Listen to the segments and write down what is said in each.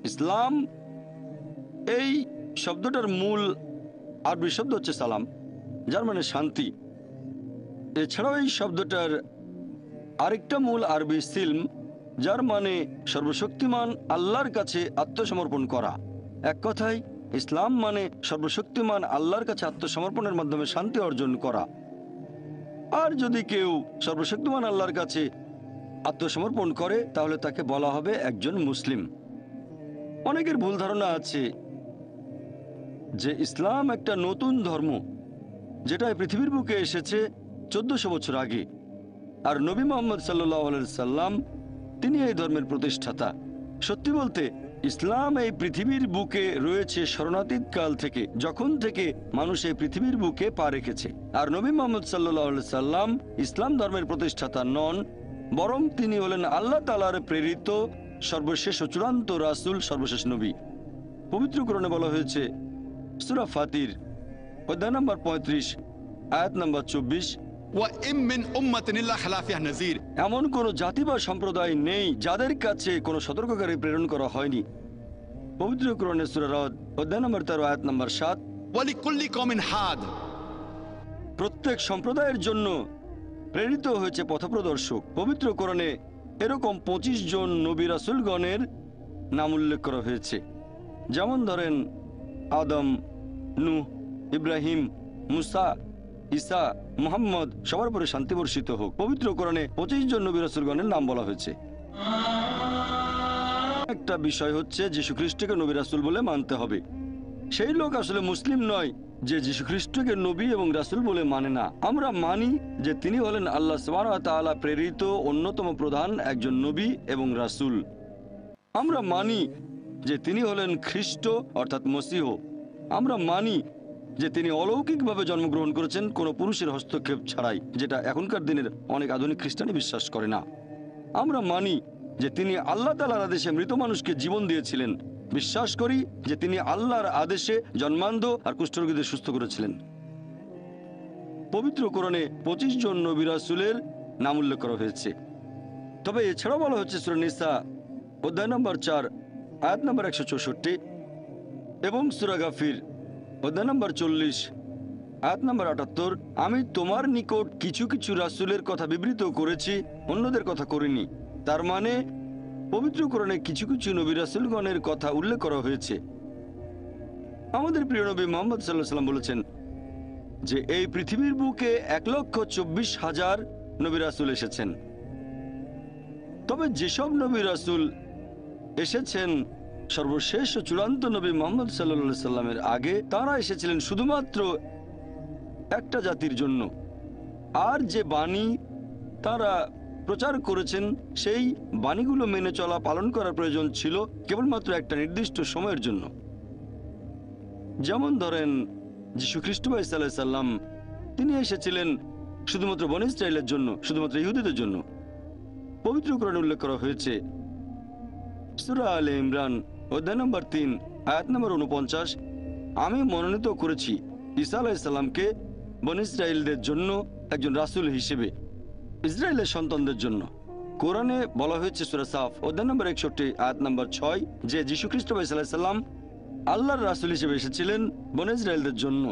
ইসলাম এই শব্দটার মূল আরবি শব্দ হচ্ছে সালাম, যার মানে শান্তি। এছাড়াও এই শব্দটার আরেকটা মূল আরবি সিলম, যার মানে সর্বশক্তিমান আল্লাহর কাছে আত্মসমর্পণ করা। এক কথায় ইসলাম মানে সর্বশক্তিমান আল্লাহর কাছে আত্মসমর্পণের মাধ্যমে শান্তি অর্জন করা। আর যদি কেউ সর্বশক্তিমান আল্লাহর কাছে আত্মসমর্পণ করে তাহলে তাকে বলা হবে একজন মুসলিম। অনেকের ভুল ধারণা আছে যে ইসলাম একটা নতুন ধর্ম, যেটা পৃথিবীর বুকে এসেছে 1400 বছর আগে, আর নবী মুহাম্মদ সাল্লাল্লাহু আলাইহি সাল্লাম তিনি এই ধর্মের প্রতিষ্ঠাতা। সত্যি বলতে ইসলাম এই পৃথিবীর বুকে রয়েছে শরণাতীত কাল থেকে, যখন থেকে মানুষ এই পৃথিবীর বুকে পা রেখেছে। আর নবী মুহাম্মদ সাল্লাল্লাহু আলাইহি সাল্লাম ইসলাম ধর্মের প্রতিষ্ঠাতা নন, বরং তিনি হলেন আল্লাহ তাআলার প্রেরিত সর্বশেষ ও চূড়ান্ত রাসূল, সর্বশেষ নবী। পবিত্র কোরআনে বলা হয়েছে সূরা ফাতির অধ্যায় নম্বর 35 আয়াত নম্বর 24, এমন কোন জাতি বা সম্প্রদায় নেই যাদের কাছে কোনো সতর্ককারী প্রেরণ করা হয়নি। পবিত্র কোরআনে সূরা রদ অধ্যায় নম্বর 13 আয়াত নম্বর 7, প্রত্যেক সম্প্রদায়ের জন্য প্রেরিত হয়েছে পথপ্রদর্শক। পবিত্র কোরআনে এরকম 25 জন নবী রাসূলগণের নাম উল্লেখ করা হয়েছে, যেমন ধরেন আদম, নূহ, ইব্রাহিম, মুসা, ঈসা, মুহাম্মদ, সবার উপরে শান্তি বর্ষিত হোক। পবিত্র কোরআনে 25 জন নবী রাসূলগণের নাম বলা হয়েছে। একটা বিষয় হচ্ছে যীশু খ্রিস্টকে নবী রাসূল বলে মানতে হবে। সেই লোক আসলে মুসলিম নয় যে যীশু খ্রিস্টকে নবী এবং রাসূল বলে মানে না। আমরা মানি যে তিনি হলেন আল্লাহ সুবহানাহু ওয়া তাআলা প্রেরিত অন্যতম প্রধান একজন নবী এবং রাসূল। আমরা মানি যে তিনি হলেন খ্রিস্ট অর্থাৎ মসিহ। আমরা মানি যে তিনি অলৌকিকভাবে জন্মগ্রহণ করেছেন কোনো পুরুষের হস্তক্ষেপ ছাড়াই, যেটা এখনকার দিনের অনেক আধুনিক খ্রিস্টানি বিশ্বাস করে না। আমরা মানি যে তিনি আল্লাহ তাআলার আদেশে মৃত মানুষকে জীবন দিয়েছিলেন। বিশ্বাস করি যে তিনি আল্লাহর আদেশে জন্মান্ধ আর কুষ্ঠরোগীদের সুস্থ করেছিলেন। পবিত্র কোরআনে 25 জন নবী রাসূলের নাম উল্লেখ করা হয়েছে। তবে এছাড়াও বলা হচ্ছে সূরা নিসা অধ্যায় নম্বর 4 আয়াত নম্বর 164 এবং সূরা গাফির অধ্যায় নম্বর 40 আয়াত নম্বর 78, আমি তোমার নিকট কিছু কিছু রাসূলের কথা বিবৃত করেছি, অন্যদের কথা করিনি। তার মানে পবিত্র কোরআনে কিছু কিছু নবী রাসূলগণের কথা উল্লেখ করা হয়েছে। আমাদের প্রিয় নবী মুহাম্মদ সাল্লাল্লাহু আলাইহি ওয়াসাল্লাম বলেছেন যে এই পৃথিবীর বুকে 1,24,000 নবী রাসূল এসেছেন। তবে যেসব নবী রাসূল এসেছেন সর্বশেষ ও চূড়ান্ত নবী মুহাম্মদ সাল্লাল্লাহু আলাইহি সাল্লামের আগে, তারা এসেছিলেন শুধুমাত্র একটা জাতির জন্য। আর যে বাণী তারা প্রচার করেছেন সেই বাণীগুলো মেনে চলা, পালন করার প্রয়োজন ছিল কেবলমাত্র একটা নির্দিষ্ট সময়ের জন্য। যেমন ধরেন যীশু খ্রিস্ট ভাই সাল্লাল্লাহু আলাইহি সাল্লাম, তিনি এসেছিলেন শুধুমাত্র বনী ইসরাইলের জন্য, শুধুমাত্র ইহুদিদের জন্য। পবিত্র কোরআনে উল্লেখ করা হয়েছে সূরা আলে ইমরান অধ্যায় নম্বর 3 আয়াত নম্বর 49, আমি মনোনীত করেছি ঈসা আলাইহিস সালামকে বনী ইসরাইলদের জন্য একজন রাসূল হিসেবে, ইসরায়েলের সন্তানদের জন্য। কোরআনে বলা হয়েছে সূরা সাফ অধ্যায় নম্বর 61 আয়াত নম্বর 6 যে যীশু খ্রিস্ট ভাই সাল্লাল্লাহু আলাইহি সাল্লাম আল্লাহর রাসূল হিসেবে এসেছিলেন বনী ইসরায়েলদের জন্য।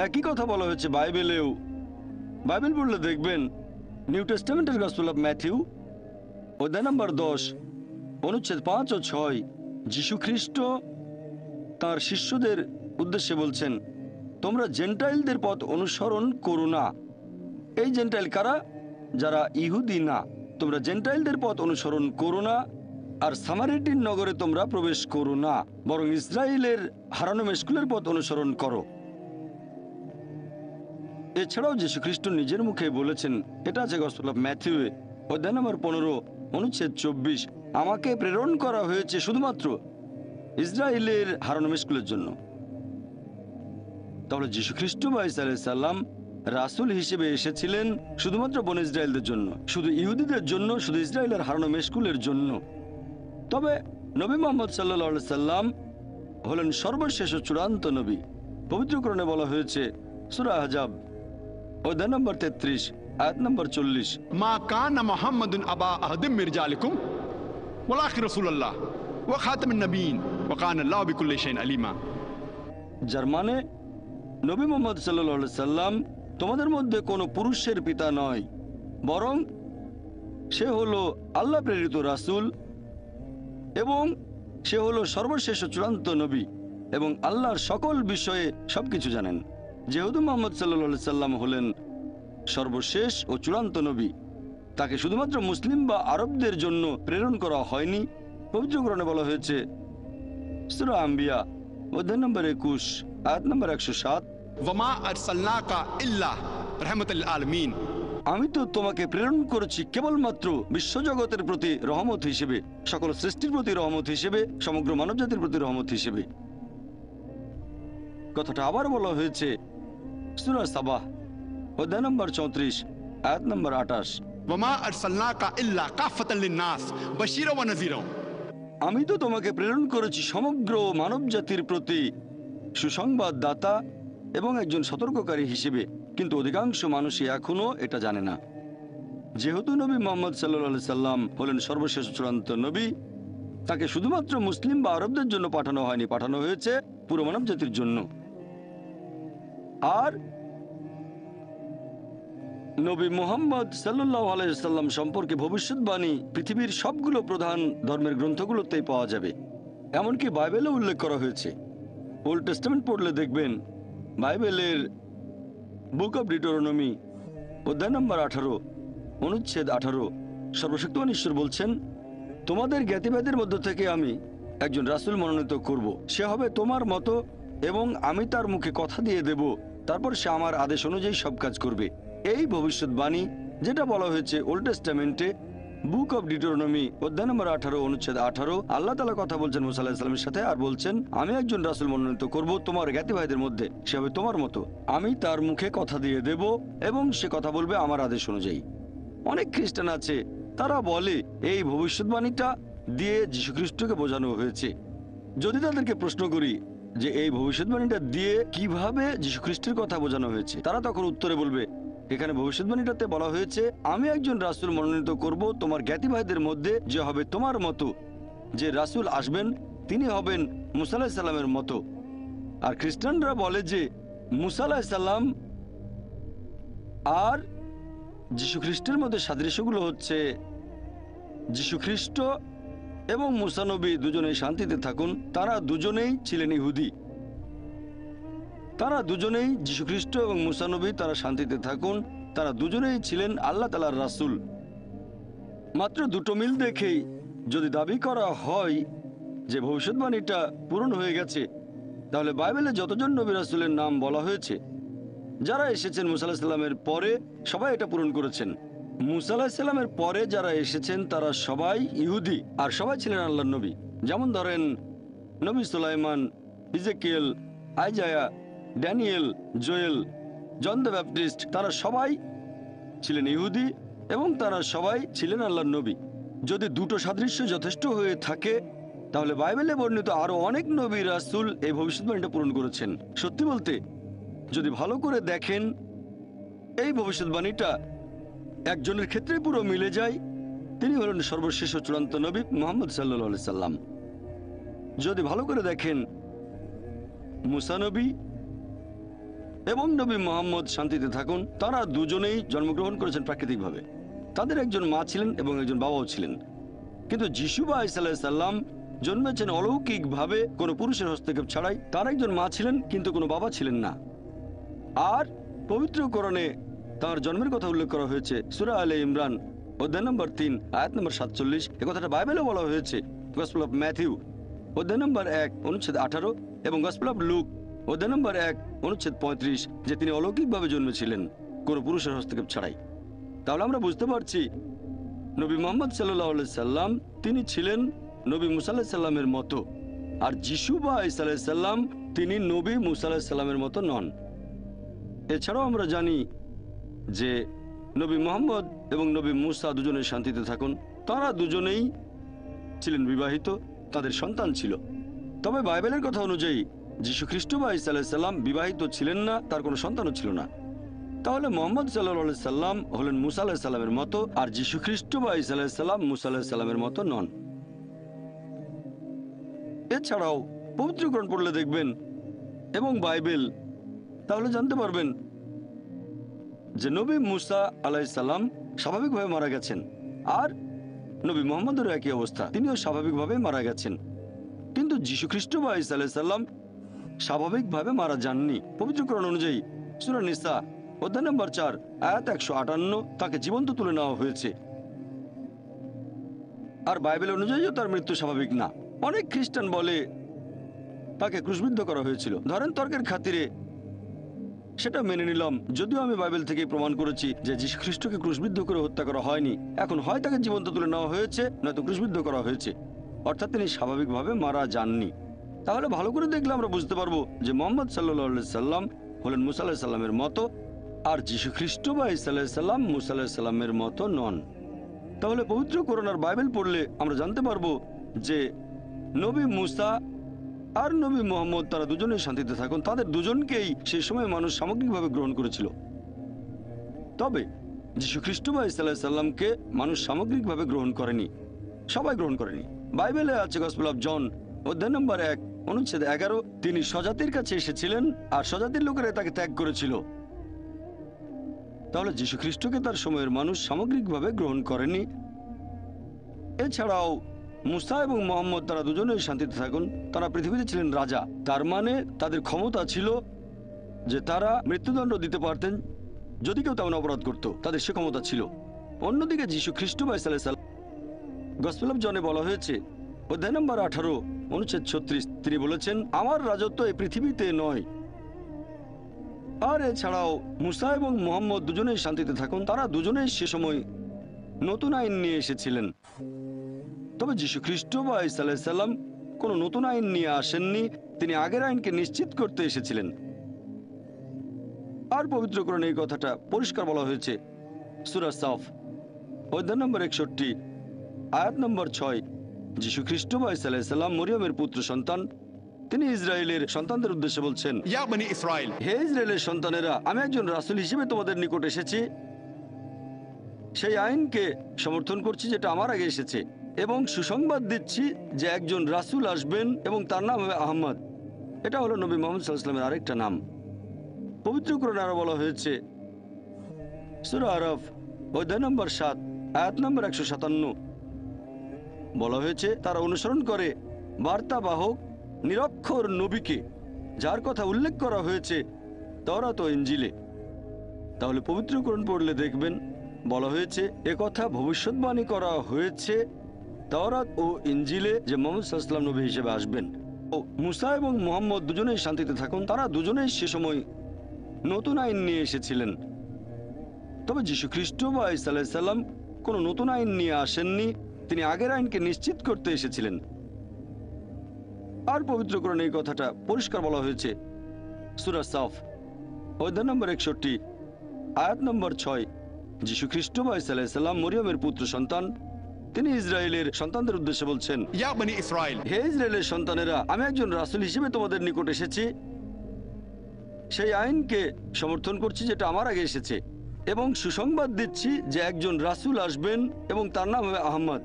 একই কথা বলা হয়েছে বাইবেলেও। বাইবেল পড়লে দেখবেন নিউ টেস্টামেন্টের গসপেল অফ ম্যাথিউ অধ্যায় নম্বর 10 অনুচ্ছেদ 5 ও 6 যীশু খ্রিস্ট তাঁর শিষ্যদের উদ্দেশ্যে বলছেন, তোমরা জেন্টাইলদের পথ অনুসরণ করো না। এই জেন্টাইল কারা? যারা ইহুদি না। তোমরা জেন্টাইলদের পথ অনুসরণ করো না, আর সামারিটিন নগরে তোমরা প্রবেশ করো না, বরং ইসরায়েলের হারানো মেশকুলের পথ অনুসরণ করো। এছাড়াও যীশু খ্রিস্ট নিজের মুখে বলেছেন, এটা আছে গসপেল অফ ম্যাথিউ অধ্যায় নম্বর 15 অনুচ্ছেদ 24, আমাকে প্রেরণ করা হয়েছে শুধুমাত্র ইসরায়েলের হারানো মেশকুলের জন্য। তাহলে যীশু খ্রিস্ট ঈসা আলাইহিস সালাম রাসূল হিসেবে এসেছিলেন শুধুমাত্র বনী ইসরায়েলদের জন্য, শুধু ইহুদিদের জন্য, শুধু ইসরায়েলের হারানো মেশকুলের জন্য। তবে নবী মুহাম্মদ সাল্লাল্লাহু আলাইহি সাল্লাম হলেন সর্বশেষ ও চূড়ান্ত নবী। পবিত্র কোরআনে বলা হয়েছে সূরা আহজাব অধ্যায় নম্বর 33 আয়াত নম্বর 40, মা কানা মুহাম্মাদুন আবা আহাদিম মির জালিকুম والآخر رسول الله وخاتم النبيين وكان الله بكل شيء عليما। যার মানে নবী মুহাম্মদ সাল্লাল্লাহু আলাইহি সাল্লাম তোমাদের মধ্যে কোনো পুরুষের পিতা নয়, বরং সে হলো আল্লাহ প্রেরিত রাসূল এবং সে হলো সর্বশেষ ও চূড়ান্ত নবী এবং আল্লাহর সকল বিষয়ে সবকিছু জানেন। যেহেতু মুহাম্মদ সাল্লাল্লাহু আলাইহি সাল্লাম হলেন সর্বশেষ ও চূড়ান্ত নবী, তাকে শুধুমাত্র মুসলিম বা আরবদের জন্য প্রেরণ করা হয়নি। পবিত্র কোরআনে বলা হয়েছে সূরা আম্বিয়া অধ্যায় নম্বর 21 আয়াত নম্বর 107, وما أرسلناك إلا رحمة للعالمين। আমি তো তোমাকে প্রেরণ করেছি কেবলমাত্র বিশ্বজগতের প্রতি রহমত হিসেবে, সকল সৃষ্টির প্রতি রহমত হিসেবে, সমগ্র মানবজাতির প্রতি রহমত হিসেবে। কথাটা আবার বলা হয়েছে সূরা সাবাহ অধ্যায় নম্বর 34 আয়াত নম্বর 28, وما أرسلناك إلا كافة للناس بشيرا ونذيرا। আমি তো তোমাকে প্রেরণ করেছি সমগ্র মানবজাতির প্রতি সুসংবাদদাতা এবং একজন সতর্ককারী হিসেবে, কিন্তু অধিকাংশ মানুষই এখনো এটা জানে না। যেহেতু নবী মুহাম্মদ সাল্লাল্লাহু আলাইহি সাল্লাম হলেন সর্বশেষ চূড়ান্ত নবী, তাকে শুধুমাত্র মুসলিম বা আরবদের জন্য পাঠানো হয়নি, পাঠানো হয়েছে পুরো মানবজাতির জন্য। আর নবী মুহাম্মদ সাল্লাল্লাহু আলাইহি সাল্লাম সম্পর্কে ভবিষ্যৎবাণী পৃথিবীর সবগুলো প্রধান ধর্মের গ্রন্থগুলোতেই পাওয়া যাবে, এমনকি বাইবেলে উল্লেখ করা হয়েছে। ওল্ড টেস্টামেন্ট পড়লে দেখবেন বাইবেলের বুক অব ডিউটেরোনমি অধ্যায় নম্বর 18 অনুচ্ছেদ 18 সর্বশক্তিমান ঈশ্বর বলছেন, তোমাদের জ্ঞাতিভেদের মধ্য থেকে আমি একজন রাসূল মনোনীত করব, সে হবে তোমার মতো এবং আমি তার মুখে কথা দিয়ে দেব, তারপর সে আমার আদেশ অনুযায়ী সব কাজ করবে। এই ভবিষ্যৎবাণী যেটা বলা হয়েছে ওল্ড টেস্টামেন্টে বুক অব ডিউটেরোনমি অধ্যায় নম্বর 18 অনুচ্ছেদ 18, আল্লাহ তাআলা কথা বলছেন মুসা আলাইহিস সালামের সাথে আর বলছেন, আমি একজন রাসূল মনোনীত করব তোমার জ্ঞাতি ভাইদের মধ্যে, সে হবে তোমার মতো, আমি তার মুখে কথা দিয়ে দেব এবং সে কথা বলবে আমার আদেশ অনুযায়ী। অনেক খ্রিস্টান আছে তারা বলে এই ভবিষ্যৎবাণীটা দিয়ে যীশুখ্রিস্টকে বোঝানো হয়েছে। যদি তাদেরকে প্রশ্ন করি যে এই ভবিষ্যৎবাণীটা দিয়ে কিভাবে যীশুখ্রিস্টের কথা বোঝানো হয়েছে, তারা তখন উত্তরে বলবে, এখানে ভবিষ্যৎবাণীটাতে বলা হয়েছে আমি একজন রাসূল মনোনীত করব তোমার জ্ঞাতি ভাইদের মধ্যে, যে হবে তোমার মতো, যে রাসূল আসবেন তিনি হবেন মুসা আলাইহিস সালামের মতো। আর খ্রিস্টানরা বলে যে মুসা আলাইহিস সালাম আর যীশু খ্রিস্টের মধ্যে সাদৃশ্যগুলো হচ্ছে যীশুখ্রিস্ট এবং মুসা নবী দুজনেই শান্তিতে থাকুন, তারা দুজনেই ছিলেন ইহুদি। তারা দুজনেই যীশুখ্রিস্ট এবং মুসা নবী, তারা শান্তিতে থাকুন, তারা দুজনেই ছিলেন আল্লাহ তাআলার রাসূল। মাত্র দুটো মিল দেখেই যদি দাবি করা হয় যে ভবিষ্যৎবাণীটা পূরণ হয়ে গেছে, তাহলে বাইবেলে যতজন নবী রাসূলের নাম বলা হয়েছে যারা এসেছেন মুসা আলাইহিস সালামের পরে, সবাই এটা পূরণ করেছেন। মুসা আলাইহিস সালামের পরে যারা এসেছেন তারা সবাই ইহুদি আর সবাই ছিলেন আল্লাহর নবী। যেমন ধরেন নবী সুলাইমান, Ezekiel, Isaiah, Daniel, Joel, John the Baptist, তারা সবাই ছিলেন ইহুদি এবং তারা সবাই ছিলেন আল্লাহর নবী। যদি দুটো সাদৃশ্য যথেষ্ট হয়ে থাকে, তাহলে বাইবেলে বর্ণিত আরো অনেক নবী রাসূল এই ভবিষ্যৎবাণীটা পূরণ করেছেন। সত্যি বলতে যদি ভালো করে দেখেন, এই ভবিষ্যৎবাণীটা একজনের ক্ষেত্রে পুরো মিলে যায়, তিনি হলেন সর্বশেষ ও চূড়ান্ত নবী মুহাম্মদ সাল্লাল্লাহু আলাইহি সাল্লাম। যদি ভালো করে দেখেন, মুসা নবী এবং নবী মুহাম্মদ শান্তিতে থাকুন, তারা দুজনেই জন্মগ্রহণ করেছেন প্রাকৃতিকভাবে। তাদের একজন মা ছিলেন এবং একজন বাবাও ছিলেন। কিন্তু যিশু বা ঈসা আলাইহিস সালাম জন্মেছেন অলৌকিকভাবে, কোনো পুরুষের হস্তক্ষেপ ছাড়াই। তার একজন মা ছিলেন কিন্তু কোনো বাবা ছিলেন না। আর পবিত্র কোরআনে তার জন্মের কথা উল্লেখ করা হয়েছে সূরা আলে ইমরান অধ্যায় নম্বর 3 আয়াত নম্বর 47। এ কথাটা বাইবেলে বলা হয়েছে গসপেল অফ ম্যাথিউ অধ্যায় নম্বর 1 অনুচ্ছেদ 18 এবং গসপেল অফ লুক অধ্যায় নম্বর 1 অনুচ্ছেদ 35, যে তিনি অলৌকিকভাবে জন্মেছিলেন কোনো পুরুষের হস্তক্ষেপ ছাড়াই। তাহলে আমরা বুঝতে পারছি নবী মুহাম্মদ সাল্লাল্লাহু আলাইহি সাল্লাম তিনি ছিলেন নবী মুসা আলাইহিস সালামের মতো, আর যিশু বা ঈসা আলাইহিস সালাম তিনি নবী মুসা আলাইহিস সালামের মতো নন। এছাড়াও আমরা জানি যে নবী মুহাম্মদ এবং নবী মুসা দুজনের শান্তিতে থাকুন, তারা দুজনেই ছিলেন বিবাহিত, তাদের সন্তান ছিল। তবে বাইবেলের কথা অনুযায়ী যীশু খ্রিস্ট বা ঈসা আলাইহিস সালাম বিবাহিত ছিলেন না, তার কোনো সন্তানও ছিল না। তাহলে মুহাম্মদ সাল্লাল্লাহু আলাইহি সাল্লাম হলেন মুসা আলাইহিস সালামের মতো, আর যীশু খ্রিস্ট বা ঈসা আলাইহিস সালাম মুসা আলাইহিস সালামের মতো নন। এছাড়াও পবিত্রকরণ পড়লে দেখবেন এবং বাইবেল, তাহলে জানতে পারবেন যে নবী মুসা আলাইসাল্লাম স্বাভাবিকভাবে মারা গেছেন, আর নবী মোহাম্মদের একই অবস্থা, তিনিও স্বাভাবিকভাবে মারা গেছেন। কিন্তু যীশু খ্রিস্ট বা ঈসা আলাইসাল্লাম স্বাভাবিকভাবে মারা যাননি। পবিত্রকরণ অনুযায়ী সূরা নিসা অধ্যায় নম্বর 4 আয়াত 158 তাকে জীবন্ত তুলে নেওয়া হয়েছে। আর বাইবেল অনুযায়ীও তার মৃত্যু স্বাভাবিক না। অনেক খ্রিস্টান বলে তাকে ক্রুশবিদ্ধ করা হয়েছিল। ধরেন তর্কের খাতিরে সেটা মেনে নিলাম, যদিও আমি বাইবেল থেকে প্রমাণ করেছি যে যীশু খ্রিস্টকে ক্রুশবিদ্ধ করে হত্যা করা হয়নি। এখন হয় তাকে জীবন্ত তুলে নেওয়া হয়েছে, নয়তো ক্রুশবিদ্ধ করা হয়েছে, অর্থাৎ তিনি স্বাভাবিকভাবে মারা যাননি। তাহলে ভালো করে দেখলে আমরা বুঝতে পারবো যে মোহাম্মদ সাল্লাল্লাহু সাল্লাম হলেন মুসা আলাইহিস সাল্লামের মতো, আর যীশু খ্রিস্ট বা ঈসা আলাইহিস সাল্লাম মুসা আলাইহিস সাল্লামের মতো নন। তাহলে পবিত্র কোরআন আর বাইবেল পড়লে আমরা জানতে পারবো যে নবী মুসা আর নবী মোহাম্মদ তারা দুজনেই শান্তিতে থাকুন, তাদের দুজনকেই সেই সময় মানুষ সামগ্রিকভাবে গ্রহণ করেছিল। তবে যীশু খ্রিস্ট বা ঈসা আলাইহিস সাল্লামকে মানুষ সামগ্রিকভাবে গ্রহণ করেনি, সবাই গ্রহণ করেনি। বাইবেলে আছে গসপেল অফ জন অধ্যায় নম্বর 1 অনুচ্ছেদ 11, তিনি স্বজাতির কাছে এসেছিলেন আর স্বজাতির লোকেরা তাকে ত্যাগ করেছিল। তাহলে যীশু খ্রিস্টকে তার সময়ের মানুষ সামগ্রিকভাবে গ্রহণ করেনি। এছাড়াও মুসা এবং মোহাম্মদ তারা দুজনেই শান্তিতে থাকুন, তারা পৃথিবীতে ছিলেন রাজা, তার মানে তাদের ক্ষমতা ছিল যে তারা মৃত্যুদণ্ড দিতে পারতেন যদি কেউ তেমন অপরাধ করত, তাদের সে ক্ষমতা ছিল। অন্যদিকে যীশু খ্রিস্ট বা ঈসা আলাইহিস সাল্লাম গসপেল অফ জনে বলা হয়েছে অধ্যায় নম্বর 18 অনুচ্ছেদ 36, তিনি বলেছেন আমার রাজত্ব এই পৃথিবীতে নয়। আর এছাড়াও মুসা এবং মোহাম্মদ দুজনেই শান্তিতে থাকুন, তারা দুজনেই সে সময় নতুন আইন নিয়ে এসেছিলেন। তবে যীশু খ্রিস্ট বা ঈসা আলাইহিস সাল্লাম কোনো নতুন আইন নিয়ে আসেননি, তিনি আগের আইনকে নিশ্চিত করতে এসেছিলেন। আর পবিত্র কোরআনে এই কথাটা পরিষ্কার বলা হয়েছে সূরা সাফ অধ্যায় নম্বর 61 আয়াত নম্বর 6, যীশু খ্রিস্ট বা ঈসা আলাইহিস সাল্লাম মরিয়মের পুত্র সন্তান, তিনি ইসরায়েলের সন্তানদের উদ্দেশ্যে বলছেন, या बनी इसराइल হে ইসরায়েলের সন্তানেরা, আমি একজন রাসূল হিসেবে তোমাদের নিকট এসেছি, সেই আইনকে সমর্থন করছি যেটা আমার আগে এসেছে, এবং সুসংবাদ দিচ্ছি যে একজন রাসূল আসবেন এবং তার নাম হবে আহমদ। এটা হলো নবী মুহাম্মদ সাল্লাল্লাহু আলাইহি ওয়াসাল্লামের আরেকটা নাম। পবিত্র কোরআনে আরো বলা হয়েছে সূরা আরাফ অধ্যায় নম্বর 7 আয়াত নম্বর 157, বলা হয়েছে তারা অনুসরণ করে বার্তাবাহক নিরক্ষর নবীকে, যার কথা উল্লেখ করা হয়েছে তাওরাত ও ইনজিলে। তাহলে পবিত্র কোরআন পড়লে দেখবেন বলা হয়েছে কথা ভবিষ্যৎবাণী করা হয়েছে তাওরাত ও ইনজিলে যে মুহাম্মদ সাল্লাল্লাহু আলাইহি ওয়াসাল্লাম নবী হিসেবে আসবেন। ও মুসা এবং মোহাম্মদ দুজনেই শান্তিতে থাকুন, তারা দুজনেই সে সময় নতুন আইন নিয়ে এসেছিলেন। তবে যীশু খ্রিস্ট বা ঈসা আলাইহিস সাল্লাম কোনো নতুন আইন নিয়ে আসেননি, তিনি আগের আইনকে নিশ্চিত করতে এসেছিলেন। আর পবিত্র কোরআনে এই কথাটা পরিষ্কার বলা হয়েছে সূরা সাফ অধ্যায় নম্বর 61 আয়াত নম্বর 6, যীশু খ্রিস্ট বা ঈসা আলাইহিস সাল্লাম মরিয়মের পুত্র সন্তান, তিনি ইসরায়েলের সন্তানদের উদ্দেশ্যে বলছেন, या बनी इसराइल হে ইসরায়েলের সন্তানেরা, আমি একজন রাসূল হিসেবে তোমাদের নিকট এসেছি, সেই আইনকে সমর্থন করছি যেটা আমার আগে এসেছে, এবং সুসংবাদ দিচ্ছি যে একজন রাসূল আসবেন এবং তার নাম হবে আহমদ।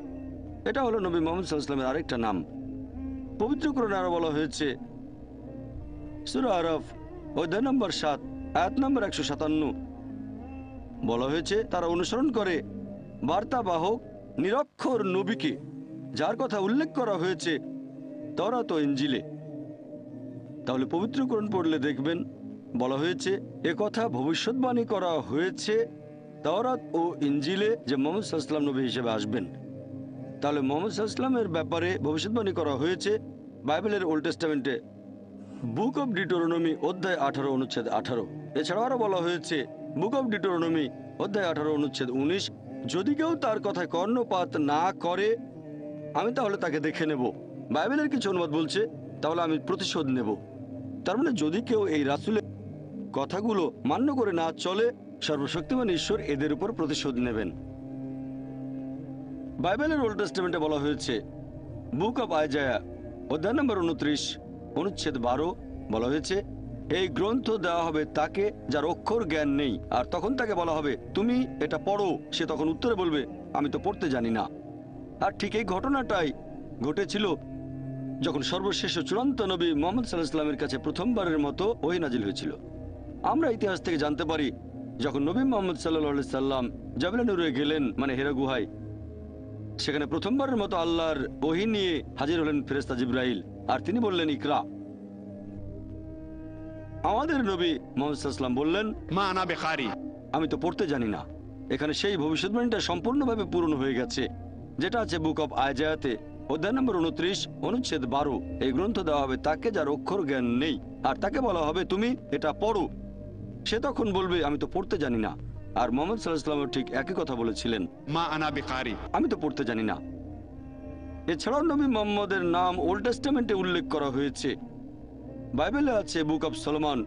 এটা হলো নবী মুহাম্মদ সাল্লাল্লাহু আলাইহি ওয়াসাল্লামের আরেকটা নাম। পবিত্র কোরআনে আরো বলা হয়েছে সূরা আরাফ অধ্যায় নম্বর 7 আয়াত নম্বর 157, বলা হয়েছে তারা অনুসরণ করে বার্তাবাহক নিরক্ষর নবীকে, যার কথা উল্লেখ করা হয়েছে তাওরাত ও ইনজিলে। তাহলে পবিত্র কোরআন পড়লে দেখবেন বলা হয়েছে কথা ভবিষ্যৎবাণী করা হয়েছে তাওরাত ও ইনজিলে যে মুহাম্মদ সাল্লাল্লাহু আলাইহি ওয়াসাল্লাম নবী হিসেবে আসবেন। তাহলে মুহাম্মদ সাল্লাল্লাহু আলাইহি ওয়াসাল্লামের ব্যাপারে ভবিষ্যৎবাণী করা হয়েছে বাইবেলের ওল্ড টেস্টামেন্টে বুক অব ডিটোরনমি অধ্যায় 18 অনুচ্ছেদ 18। এছাড়াও আরো বলা হয়েছে বুক অব ডিটোরনমি অধ্যায় 18 অনুচ্ছেদ 19, যদি কেউ তার কথায় কর্ণপাত না করে আমি তাহলে তাকে দেখে নেব। বাইবেলের কিছু অনুবাদ বলছে তাহলে আমি প্রতিশোধ নেব। তার মানে যদি কেউ এই রাসূলের কথাগুলো মান্য করে না চলে, সর্বশক্তিমান ঈশ্বর এদের উপর প্রতিশোধ নেবেন। বাইবেলের ওল্ড টেস্টামেন্টে বলা হয়েছে বুক অব আইজায়া অধ্যায় নম্বর 29 অনুচ্ছেদ 12, বলা হয়েছে এই গ্রন্থ দেওয়া হবে তাকে যার অক্ষর জ্ঞান নেই, আর তখন তাকে বলা হবে তুমি এটা পড়ো, সে তখন উত্তরে বলবে আমি তো পড়তে জানি না। আর ঠিক এই ঘটনাটাই ঘটেছিল যখন সর্বশেষ ও চূড়ান্ত নবী মুহাম্মদ সাল্লাল্লাহু আলাইহি ওয়াসাল্লামের কাছে প্রথমবারের মতো ওহী নাজিল হয়েছিল। আমরা ইতিহাস থেকে জানতে পারি যখন নবী মুহাম্মদ সাল্লাল্লাহু আলাইহি সাল্লাম জাবলে নূরে গেলেন, মানে হেরা গুহায়, সেখানে প্রথমবারের মতো আল্লাহর ওহী নিয়ে হাজির হলেন ফেরেশতা জিবরাইল, আর তিনি বললেন ইকরা। আমাদের নবী মুহাম্মদ সাল্লাল্লাহু আলাইহি ওয়াসাল্লাম বললেন, ما أنا بقارئ। আমি তো পড়তে জানি না। এখানে সেই ভবিষ্যৎবাণীটা সম্পূর্ণভাবে পূরণ হয়ে গেছে, যেটা আছে বুক অব আয়াতে অধ্যায় নম্বর 29 অনুচ্ছেদ 12। এই গ্রন্থ দেওয়া হবে তাকে যার অক্ষর জ্ঞান নেই, আর তাকে বলা হবে তুমি এটা পড়ো। সে তখন বলবে আমি তো পড়তে জানি না। আর মুহাম্মদ সাল্লাল্লাহু আলাইহি ওয়াসাল্লাম ঠিক একই কথা বলেছিলেন, ما أنا بقارئ। আমি তো পড়তে জানি না। এছাড়াও নবী মুহাম্মদের নাম ওল্ড টেস্টামেন্টে উল্লেখ করা হয়েছে। বাইবেলে আছে বুক অব সলোমন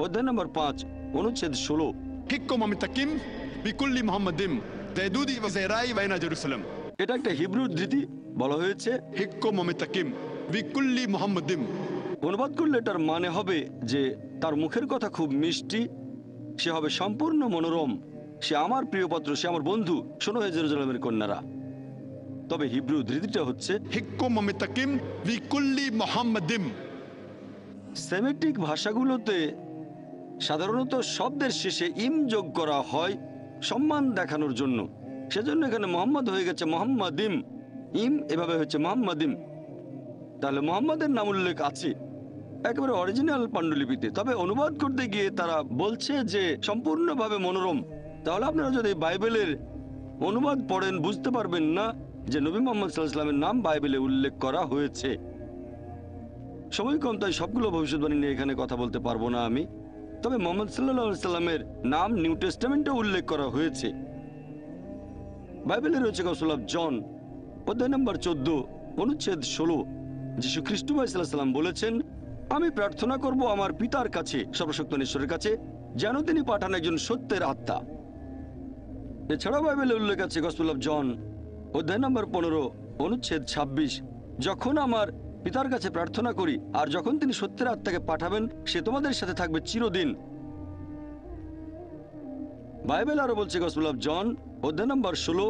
অধ্যায় নম্বর 5 অনুচ্ছেদ 16। حكم متكم بكل محمد تدودي وزيراي بين جيروسلم। এটা একটা হিব্রু উদ্ধৃতি। বলা হয়েছে حكم متكم بكل محمد। অনুবাদ করলে এটার মানে হবে যে তার মুখের কথা খুব মিষ্টি, সে হবে সম্পূর্ণ মনোরম, সে আমার প্রিয় পাত্র, সে আমার বন্ধু। শোনো হে জেরুজালেমের কন্যারা। তবে হিব্রু উদ্ধৃতিটা হচ্ছে حكم متكم بكل محمد। সেমিটিক ভাষাগুলোতে সাধারণত শব্দের শেষে ইম যোগ করা হয় সম্মান দেখানোর জন্য। সেজন্য এখানে মোহাম্মদ হয়ে গেছে মোহাম্মদিম, ইম এভাবে হচ্ছে মোহাম্মদিম। তাহলে মোহাম্মদের নাম উল্লেখ আছে একেবারে অরিজিনাল পাণ্ডুলিপিতে, তবে অনুবাদ করতে গিয়ে তারা বলছে যে সম্পূর্ণভাবে মনোরম। তাহলে আপনারা যদি বাইবেলের অনুবাদ পড়েন বুঝতে পারবেন না যে নবী মুহাম্মদ সাল্লাল্লাহু আলাইহি ওয়াসাল্লামের নাম বাইবেলে উল্লেখ করা হয়েছে। সময় কম, তাই সবগুলো ভবিষ্যৎবাণী নিয়ে এখানে কথা বলতে পারবো না আমি। তবে মুহাম্মদ সাল্লাল্লাহু আলাইহি ওয়াসাল্লামের নাম নিউ টেস্টামেন্টে উল্লেখ করা হয়েছে। বাইবেলে রয়েছে গসপেল অফ জন অধ্যায় নম্বর 14 অনুচ্ছেদ 16। যিশু খ্রিস্ট ভাই সাল্লাল্লাহু আলাইহি ওয়াসাল্লাম বলেছেন, আমি প্রার্থনা করব আমার পিতার কাছে, সর্বশক্ত ঈশ্বরের কাছে, যেন তিনি পাঠান একজন সত্যের আত্মা। এছাড়াও বাইবেলে উল্লেখ আছে গসপেল অফ জন অধ্যায় নম্বর 15 অনুচ্ছেদ 26। যখন আমার পিতার কাছে প্রার্থনা করি আর যখন তিনি সত্যের আত্মাকে পাঠাবেন, সে তোমাদের সাথে থাকবে চিরদিন। বাইবেল আরো বলছে গসপেল অফ জন অধ্যায় নম্বর 16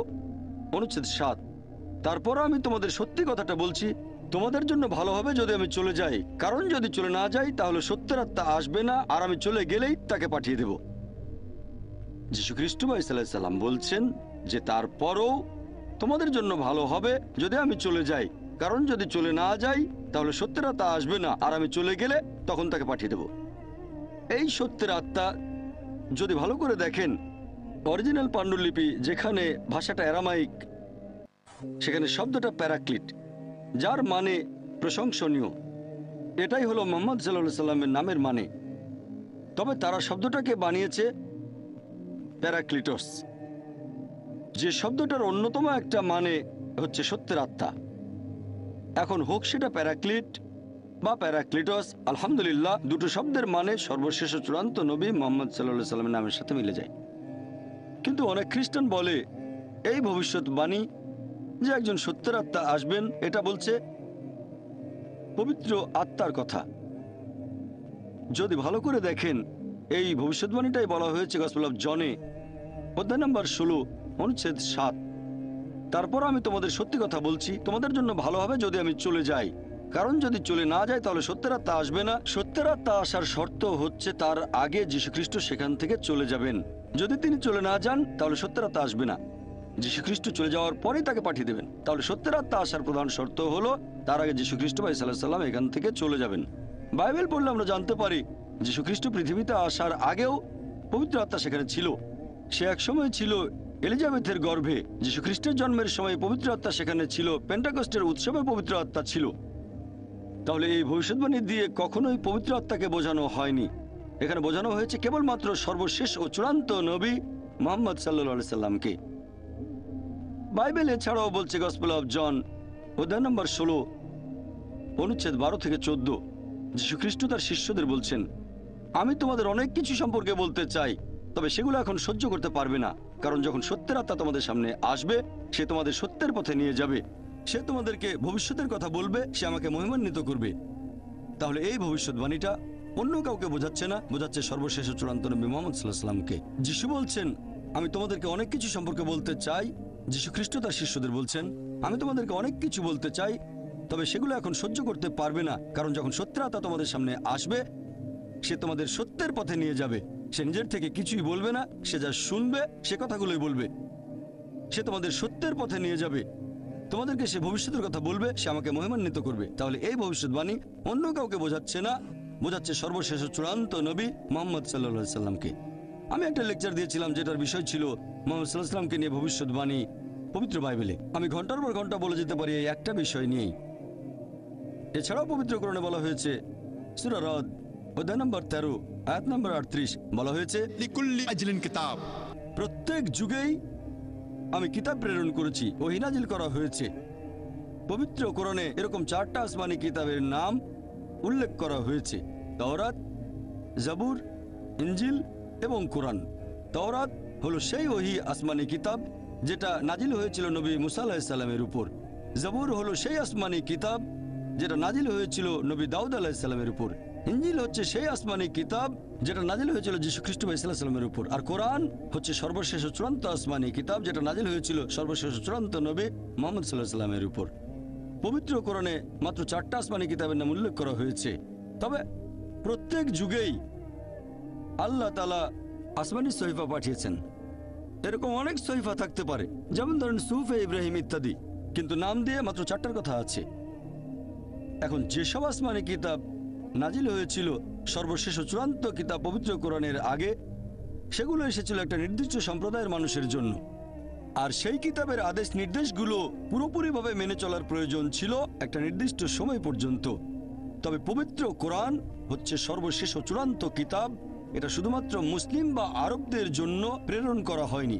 অনুচ্ছেদ 7। তারপর আমি তোমাদের সত্যি কথাটা বলছি, তোমাদের জন্য ভালো হবে যদি আমি চলে যাই, কারণ যদি চলে না যাই তাহলে সত্যের আত্মা আসবে না, আর আমি চলে গেলেই তাকে পাঠিয়ে দেব। যিশু খ্রিস্ট ভাই সাল্লাল্লাহু আলাইহি ওয়াসাল্লাম বলছেন যে তারপরও তোমাদের জন্য ভালো হবে যদি আমি চলে যাই, কারণ যদি চলে না যাই তাহলে সত্যের আত্মা আসবে না, আর আমি চলে গেলে তখন তাকে পাঠিয়ে দেব। এই সত্যের আত্মা যদি ভালো করে দেখেন অরিজিনাল পাণ্ডুলিপি, যেখানে ভাষাটা অ্যারামাইক, সেখানে শব্দটা প্যারাক্লিট, যার মানে প্রশংসনীয়। এটাই হলো মুহাম্মদ সাল্লাল্লাহু আলাইহি ওয়াসাল্লামের নামের মানে। তবে তারা শব্দটাকে বানিয়েছে প্যারাক্লিটস, যে শব্দটার অন্যতম একটা মানে হচ্ছে সত্যের আত্মা। এখন হোক সেটা প্যারাক্লিট বা প্যারাক্লিটস, আলহামদুলিল্লাহ দুটো শব্দের মানে সর্বশেষ ও চূড়ান্ত নবী মুহাম্মদ সাল্লাল্লাহু আলাইহি ওয়াসাল্লামের নামের সাথে মিলে যায়। কিন্তু অনেক খ্রিস্টান বলে এই ভবিষ্যৎবাণী যে একজন সত্যের আত্মা আসবেন, এটা বলছে পবিত্র আত্মার কথা। যদি ভালো করে দেখেন এই ভবিষ্যৎবাণীটাই বলা হয়েছে গসপেল অফ জনে অধ্যায় নম্বর 16 অনুচ্ছেদ 7। তারপর আমি তোমাদের সত্যি কথা বলছি, তোমাদের জন্য ভালো হবে যদি আমি চলে যাই, কারণ যদি চলে না যায় তাহলে সত্যের আত্মা আসবে না। সত্যের আত্মা আসার শর্ত হচ্ছে তার আগে যীশুখ্রিস্ট সেখান থেকে চলে যাবেন। যদি তিনি চলে না যান তাহলে সত্যের আত্মা আসবে না। যীশুখ্রিস্ট চলে যাওয়ার পরেই তাকে পাঠিয়ে দেবেন। তাহলে সত্যের আত্মা আসার প্রধান শর্ত হলো তার আগে যীশুখ্রিস্ট ভাই সাল্লাল্লাহু আলাইহি ওয়াসাল্লাম এখান থেকে চলে যাবেন। বাইবেল পড়লে আমরা জানতে পারি যীশুখ্রিস্ট পৃথিবীতে আসার আগেও পবিত্র আত্মা সেখানে ছিল। সে এক সময় ছিল এলিজাবেথের গর্ভে। যীশুখ্রিস্টের জন্মের সময় পবিত্র আত্মা সেখানে ছিল। পেন্টাকস্টের উৎসবে পবিত্র আত্মা ছিল। তাহলে এই ভবিষ্যৎবাণী দিয়ে কখনোই পবিত্র আত্মাকে বোঝানো হয়নি। এখানে বোঝানো হয়েছে কেবলমাত্র সর্বশেষ ও চূড়ান্ত নবী মুহাম্মদ সাল্লাল্লাহু আলাইহি সাল্লামকে। বাইবেল এছাড়াও বলছে গসপেল অফ জন অধ্যায় নম্বর 16 অনুচ্ছেদ 12 থেকে 14। যীশুখ্রিস্ট তার শিষ্যদের বলছেন, আমি তোমাদের অনেক কিছু সম্পর্কে বলতে চাই, তবে সেগুলো এখন সহ্য করতে পারবে না, কারণ যখন সত্যের আত্মা তোমাদের সামনে আসবে সে তোমাদের সত্যের পথে নিয়ে যাবে। সে তোমাদেরকে ভবিষ্যতের কথা বলবে, সে আমাকে মহিমান্বিত করবে। তাহলে এই ভবিষ্যৎবাণীটা অন্য কাউকে বোঝাচ্ছে না, বোঝাচ্ছে সর্বশেষ ও চূড়ান্ত নবী মুহাম্মদ সাল্লাল্লাহু আলাইহি ওয়াসাল্লামকে। যিশু বলছেন, আমি তোমাদেরকে অনেক কিছু সম্পর্কে বলতে চাই। যীশু খ্রিস্ট তার শিষ্যদের বলছেন, আমি তোমাদেরকে অনেক কিছু বলতে চাই, তবে সেগুলো এখন সহ্য করতে পারবে না, কারণ যখন সত্যের আত্মা তোমাদের সামনে আসবে সে তোমাদের সত্যের পথে নিয়ে যাবে। সে নিজের থেকে কিছুই বলবে না, সে যা শুনবে সে কথাগুলোই বলবে। সে তোমাদের সত্যের পথে নিয়ে যাবে, তোমাদেরকে সে ভবিষ্যতের কথা বলবে, সে আমাকে মহিমান্বিত করবে। তাহলে এই ভবিষ্যৎবাণী অন্য কাউকে বোঝাচ্ছে না, বোঝাচ্ছে সর্বশেষ ও চূড়ান্ত নবী মোহাম্মদ সাল্লাল্লাহু সাল্লামকে। আমি একটা লেকচার দিয়েছিলাম যেটার বিষয় ছিল মোহাম্মদ সাল্লাল্লাহু সাল্লামকে নিয়ে ভবিষ্যৎবাণী পবিত্র বাইবেলে। আমি ঘন্টার পর ঘন্টা বলে যেতে পারি এই একটা বিষয় নিয়েই। এছাড়াও পবিত্র কোরআনে বলা হয়েছে, সূরা রদ অধ্যায় নম্বর 13 আয়াত নম্বর 38 বলা হয়েছে, लिकुल्लि अजलिन किताब। প্রত্যেক যুগেই আমি কিতাব প্রেরণ করেছি, ওহী নাজিল করা হয়েছে। পবিত্র কোরআনে এরকম 4টা আসমানি কিতাবের নাম উল্লেখ করা হয়েছে, তাওরাত, জাবুর, ইনজিল এবং কোরআন। তাওরাত হলো সেই ওহী আসমানি কিতাব যেটা নাজিল হয়েছিল নবী মুসা আলাইহিস সালামের উপর। জাবুর হলো সেই আসমানি কিতাব যেটা নাজিল হয়েছিল নবী দাউদ আলাইহিস সালামের উপর। ইনজিল হচ্ছে সেই আসমানি কিতাব যেটা নাজিল হয়েছিল যীশু খ্রিস্ট ভাই সাল্লাল্লাহু আলাইহি সাল্লামের উপর। আর কোরআন হচ্ছে সর্বশেষ ও চূড়ান্ত আসমানি কিতাব যেটা নাজিল হয়েছিল সর্বশেষ ও চূড়ান্ত নবী মুহাম্মদ সাল্লাল্লাহু আলাইহি সাল্লামের উপর। পবিত্র কোরআনে মাত্র 4টা আসমানি কিতাবের নাম উল্লেখ করা হয়েছে। তবে প্রত্যেক যুগেই আল্লাহ তাআলা আসমানি সহিফা পাঠিয়েছেন। এরকম অনেক সহিফা থাকতে পারে, যেমন ধরেন সুফে ইব্রাহিম ইত্যাদি, কিন্তু নাম দিয়ে মাত্র 4টার কথা আছে। এখন যেসব আসমানি কিতাব নাজিল হয়েছিল সর্বশেষ ও চূড়ান্ত কিতাব পবিত্র কোরআনের আগে, সেগুলো এসেছিল একটা নির্দিষ্ট সম্প্রদায়ের মানুষের জন্য। আর সেই কিতাবের আদেশ নির্দেশগুলো পুরোপুরিভাবে মেনে চলার প্রয়োজন ছিল একটা নির্দিষ্ট সময় পর্যন্ত। তবে পবিত্র কোরআন হচ্ছে সর্বশেষ ও চূড়ান্ত কিতাব। এটা শুধুমাত্র মুসলিম বা আরবদের জন্য প্রেরণ করা হয়নি।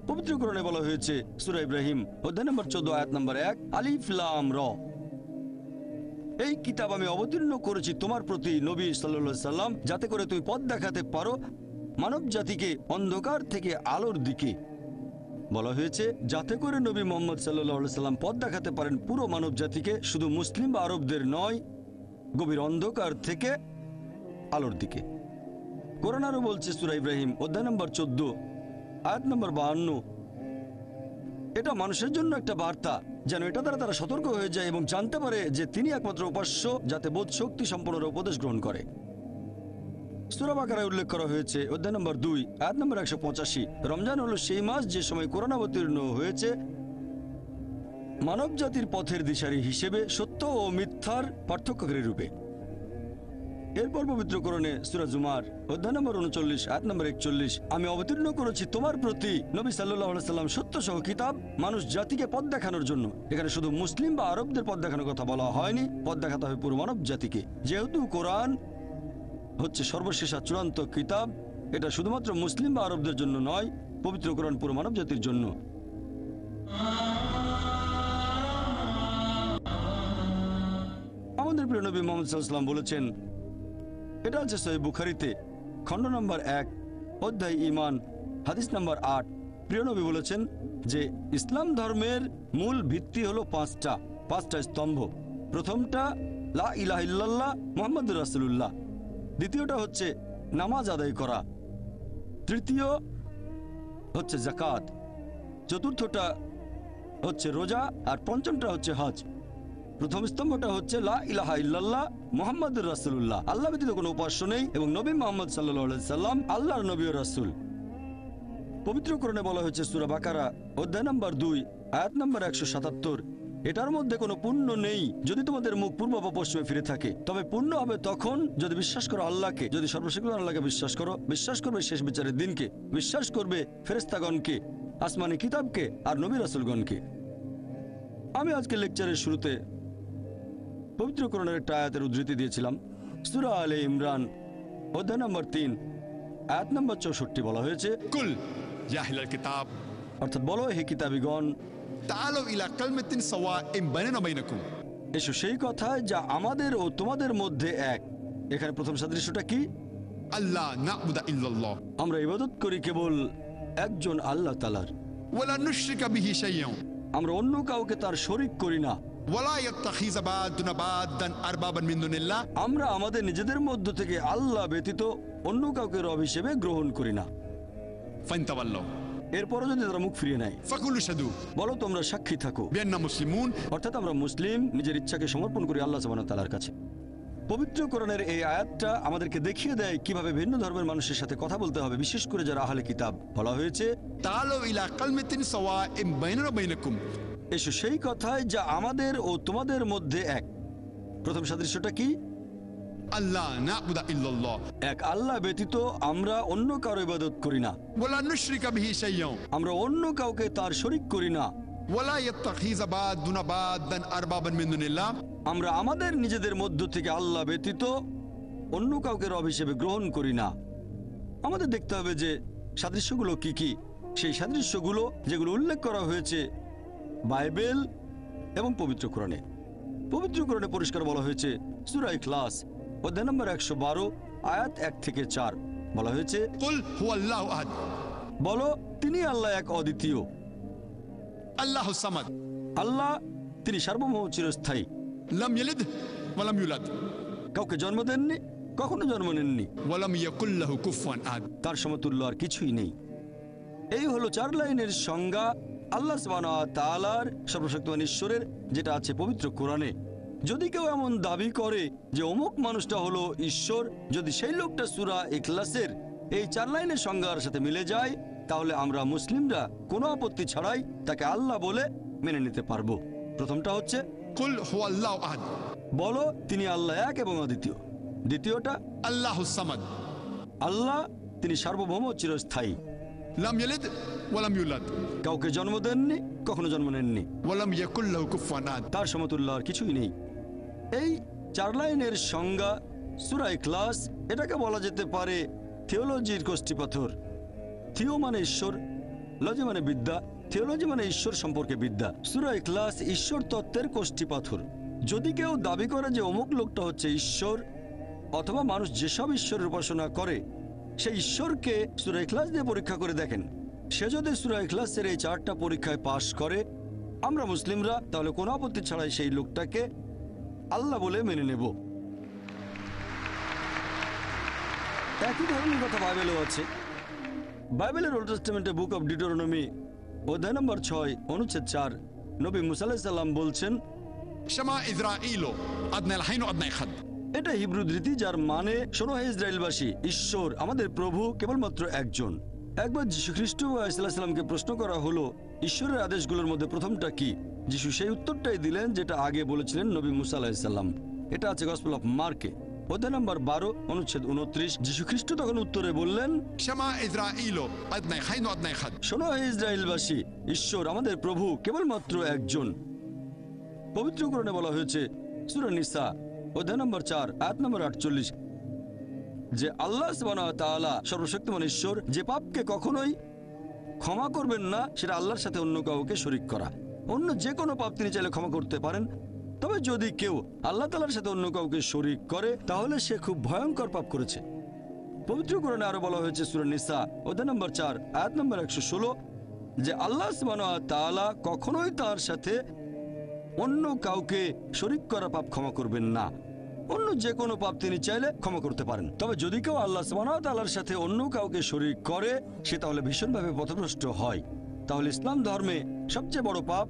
পবিত্র কোরআনে বলা হয়েছে সূরা ইব্রাহিম অধ্যায় নম্বর 14 আয়াত নম্বর 1, আলিফ লাম র, এই কিতাব আমি অবতীর্ণ করেছি তোমার প্রতি নবী সাল্লাল্লাহু আলাইহি সাল্লাম, যাতে করে তুমি পথ দেখাতে পারো মানব জাতিকে অন্ধকার থেকে আলোর দিকে। বলা হয়েছে যাতে করে নবী মুহাম্মদ সাল্লাল্লাহু আলাইহি সাল্লাম পথ দেখাতে পারেন পুরো মানব জাতিকে, শুধু মুসলিম বা আরবদের নয়, গভীর অন্ধকার থেকে আলোর দিকে। কোরআন আরো বলছে সূরা ইব্রাহিম অধ্যায় নম্বর 14 আয়াত নম্বর 52, এটা মানুষের জন্য একটা বার্তা, যেন এটা দ্বারা তারা সতর্ক হয়ে যায় এবং জানতে পারে যে তিনি একমাত্র উপাস্য, যাতে বোধ শক্তি সম্পন্নরা উপদেশ গ্রহণ করে। সূরা বাকারায় উল্লেখ করা হয়েছে অধ্যায় নম্বর 2 আয়াত নম্বর 185, রমজান হলো সেই মাস যে সময় কোরআন অবতীর্ণ হয়েছে মানব জাতির পথের দিশারি হিসেবে, সত্য ও মিথ্যার পার্থক্যকারী রূপে। এরপর পবিত্র কোরআনে সূরা জুমার অধ্যায় নম্বর 39 আয়াত নম্বর 41, আমি অবতীর্ণ করেছি তোমার প্রতি নবী সাল্লাল্লাহু আলাইহি সাল্লাম সত্য সহ কিতাব মানুষ জাতিকে পথ দেখানোর জন্য। এখানে শুধু মুসলিম বা আরবদের পথ দেখানোর কথা বলা হয়নি, পথ দেখাতে হবে পুরো মানব জাতিকে। যেহেতু কোরআন হচ্ছে সর্বশেষ আর চূড়ান্ত কিতাব, এটা শুধুমাত্র মুসলিম বা আরবদের জন্য নয়, পবিত্র কোরআন পুরো মানব জাতির জন্য। আমাদের প্রিয় নবী মুহাম্মদ সাল্লাল্লাহু আলাইহি ওয়াসাল্লাম বলেছেন, এটা আছে সহিহ বুখারীতে খণ্ড নম্বর 1 অধ্যায় ঈমান হাদিস নম্বর 8। প্রিয় নবী বলেছেন যে ইসলাম ধর্মের মূল ভিত্তি হলো 5টা স্তম্ভ। প্রথমটা লা ইলাহা ইল্লাল্লাহ মুহাম্মাদুর রাসূলুল্লাহ, দ্বিতীয়টা হচ্ছে নামাজ আদায় করা, তৃতীয় হচ্ছে যাকাত, চতুর্থটা হচ্ছে রোজা, আর পঞ্চমটা হচ্ছে হজ। প্রথম স্তম্ভটা হচ্ছে লা ইলাহা ইল্লাল্লাহ মুহাম্মাদুর রাসূলুল্লাহ, আল্লাহ ব্যতীত কোনো উপাস্য নেই এবং নবী মুহাম্মদ সাল্লাল্লাহু আলাইহি সাল্লাম আল্লাহর নবী ও রাসূল। পবিত্র কোরআনে বলা হয়েছে সূরা বাকারা অধ্যায় নম্বর 2 আয়াত নম্বর 177, এটার মধ্যে কোনো পুণ্য নেই যদি তোমাদের মুখ পূর্ব বা পশ্চিমে ফিরে থাকে, তবে পুণ্য হবে তখন যদি বিশ্বাস করো আল্লাহকে, যদি সর্বশক্তিমান আল্লাহকে বিশ্বাস করো, বিশ্বাস করবে শেষ বিচারের দিনকে, বিশ্বাস করবে ফেরেশতাগণকে, আসমানি কিতাবকে আর নবী রাসূলগণকে। আমি আজকে লেকচারের শুরুতে পবিত্র কোরআনের একটা আয়াতের উদ্ধৃতি দিয়েছিলাম। সূরা আলে ইমরান অধ্যায় নম্বর 3 আয়াত নম্বর 64 বলা হয়েছে, कुल या अहलल किताब অর্থাৎ বলো হে কিতাবীগণ, तालो इला कलमतिन सवाइम बैनना बैनकुम। এসো সেই কথায় যা আমাদের ও তোমাদের মধ্যে এক। এখানে প্রথম সাদৃশ্যটা কি? अल्लाह नाबुदा इल्लल्लाह আমরা ইবাদত করি কেবল একজন আল্লাহ তাআলার, वला नुश्रिक बिही शैयन আমরা অন্য কাউকে তার শরীক করি না, वला यत्तखिज बादुना बादन अरबाबन मिन दुनिल्लाह আমরা আমাদের নিজেদের মধ্য থেকে আল্লাহ ব্যতীত অন্য কাউকে রব হিসেবে গ্রহণ করি না। फंतवल्लो এরপরও যদি তারা মুখ ফিরিয়ে নেয়, فقولوا اشهدوا বলো তোমরা সাক্ষী থাকো, بأننا مسلمون। অর্থাৎ আমরা মুসলিম, নিজের ইচ্ছাকে সমর্পণ করি আল্লাহ সুবহানাহু ওয়া তাআলার কাছে। পবিত্র কোরআনের এই আয়াতটা আমাদেরকে দেখিয়ে দেয় কিভাবে ভিন্ন ধর্মের মানুষের সাথে কথা বলতে হবে, বিশেষ করে যারা আহলে কিতাব। বলা হয়েছে, تعالوا إلى كلمة سواء بيننا وبينكم। এসো সেই কথায় যা আমাদের ও তোমাদের মধ্যে এক। প্রথম সাদৃশ্যটা কি? ألا نعبد إلا الله এক আল্লাহ ব্যতীত আমরা অন্য কারো ইবাদত করি না, ولا نشرك به شيئا আমরা অন্য কাউকে তার শরীক করি না, ولا يتخذ بعضنا بعضا أربابا من دون الله। আমরা আমাদের নিজেদের মধ্য থেকে আল্লাহ ব্যতীত অন্য কাউকে রব হিসেবে গ্রহণ করি না। আমাদের দেখতে হবে যে সাদৃশ্যগুলো কি কি। সেই সাদৃশ্যগুলো যেগুলো উল্লেখ করা হয়েছে বাইবেল এবং পবিত্র কোরআনে। পবিত্র কোরআনে পরিষ্কার বলা হয়েছে, সূরা ইখলাস অধ্যায় নম্বর 112 আয়াত 1 থেকে 4 বলা হয়েছে, قل هو الله أحد বলো তিনি আল্লাহ এক অদ্বিতীয়, الله الصمد আল্লাহ তিনি সার্বভৌম চিরস্থায়ী, لم يلد ولم يولد কাউকে জন্ম দেননি, কখনো জন্ম নেননি, ولم يكن له كفوا أحد। তার সমতুল্য আর কিছুই নেই। এই হলো 4 লাইনের সংজ্ঞা আল্লাহ সুবহানাহু ওয়া তাআলার সর্বশক্তিমান ঈশ্বরের, যেটা আছে পবিত্র কোরআনে। যদি কেউ এমন দাবি করে যে অমুক মানুষটা হলো ঈশ্বর, যদি সেই লোকটা সূরা ইখলাসের এই 4 লাইনের সংজ্ঞার সাথে মিলে যায়, তাহলে আমরা মুসলিমরা কোনো আপত্তি ছাড়াই তাকে আল্লাহ বলে মেনে নিতে পারবো। প্রথমটা হচ্ছে, قل هو الله أحد বলো তিনি আল্লাহ এক এবং অদ্বিতীয়। দ্বিতীয়টা, الله الصمد আল্লাহ তিনি সার্বভৌম চিরস্থায়ী, لم يلد ولم يولد কাউকে জন্ম দেননি, কখনো জন্ম নেননি, ولم يكن له كفوا أحد। তার সমতুল্য আর কিছুই নেই। এই 4 লাইনের সংজ্ঞা সূরা ইখলাস, এটাকে বলা যেতে পারে থিওলজির কষ্টিপাথর। থিও মানে ঈশ্বর, লজি মানে বিদ্যা, থিওলজি মানে ঈশ্বর সম্পর্কে বিদ্যা। সূরা ইখলাস ঈশ্বর তত্ত্বের কষ্টিপাথর। যদি কেউ দাবি করে যে অমুক লোকটা হচ্ছে ঈশ্বর, অথবা মানুষ যেসব ঈশ্বরের উপাসনা করে সেই ঈশ্বরকে সূরা ইখলাস দিয়ে পরীক্ষা করে দেখেন, সে যদি সূরা ইখলাসের এই 4টা পরীক্ষায় পাশ করে, আমরা মুসলিমরা তাহলে কোনো আপত্তি ছাড়াই সেই লোকটাকে আল্লাহ বলে মেনে নেব। একই ধরনের কথা বাইবেলেও আছে। বাইবেলের ওল্ড টেস্টামেন্টে বুক অব ডিউটেরোনমি অধ্যায় নম্বর 6 অনুচ্ছেদ 4 নবী মুসা আলাইহিস সালাম বলছেন, شما إسرائيل أدنى الحين وأدنى خد। এটা হিব্রু রীতি, যার মানে, শোনো হে ইসরায়েলবাসী, ঈশ্বর আমাদের প্রভু কেবলমাত্র একজন। একবার যীশু খ্রিস্ট আলাইহিসসালামকে প্রশ্ন করা হলো ঈশ্বরের আদেশগুলোর মধ্যে প্রথমটা কি। যীশু সেই উত্তরটাই দিলেন যেটা আগে বলেছিলেন নবী মুসা আলাইহিস সালাম। এটা আছে গসপেল অফ মার্কে অধ্যায় নম্বর 12 অনুচ্ছেদ 29। যীশু খ্রিস্ট তখন উত্তরে বললেন, شما إسرائيل أدنى الحين وأدنى خد। শোনো হে ইসরায়েলবাসী, ঈশ্বর আমাদের প্রভু কেবলমাত্র একজন। পবিত্র কোরআনে বলা হয়েছে সূরা নিসা অধ্যায় নম্বর 4 আয়াত নম্বর 48 যে আল্লাহ সুবহানাহু ওয়া তাআলা সর্বশক্তিমান ঈশ্বর, যে পাপকে কখনোই ক্ষমা করবেন না সেটা আল্লাহর সাথে অন্য কাউকে শরীক করা। অন্য যে কোনো পাপ তিনি চাইলে ক্ষমা করতে পারেন, তবে যদি কেউ আল্লাহ তাআলার সাথে অন্য কাউকে শরীক করে তাহলে সে খুব ভয়ঙ্কর পাপ করেছে। পবিত্র কোরআনে আরো বলা হয়েছে সূরা নিসা অধ্যায় নম্বর 4 আয়াত নম্বর 116 যে আল্লাহ সুবহানাহু ওয়া তাআলা কখনোই তার সাথে অন্য কাউকে শরীক করা পাপ ক্ষমা করবেন না। অন্য যে কোনো পাপ তিনি চাইলে ক্ষমা করতে পারেন, তবে যদি কেউ আল্লাহ সুবহানাহু ওয়া তাআলার সাথে অন্য কাউকে শরীক করে সে তাহলে ভীষণভাবে পথভ্রষ্ট হয়। তাহলে ইসলাম ধর্মে সবচেয়ে বড় পাপ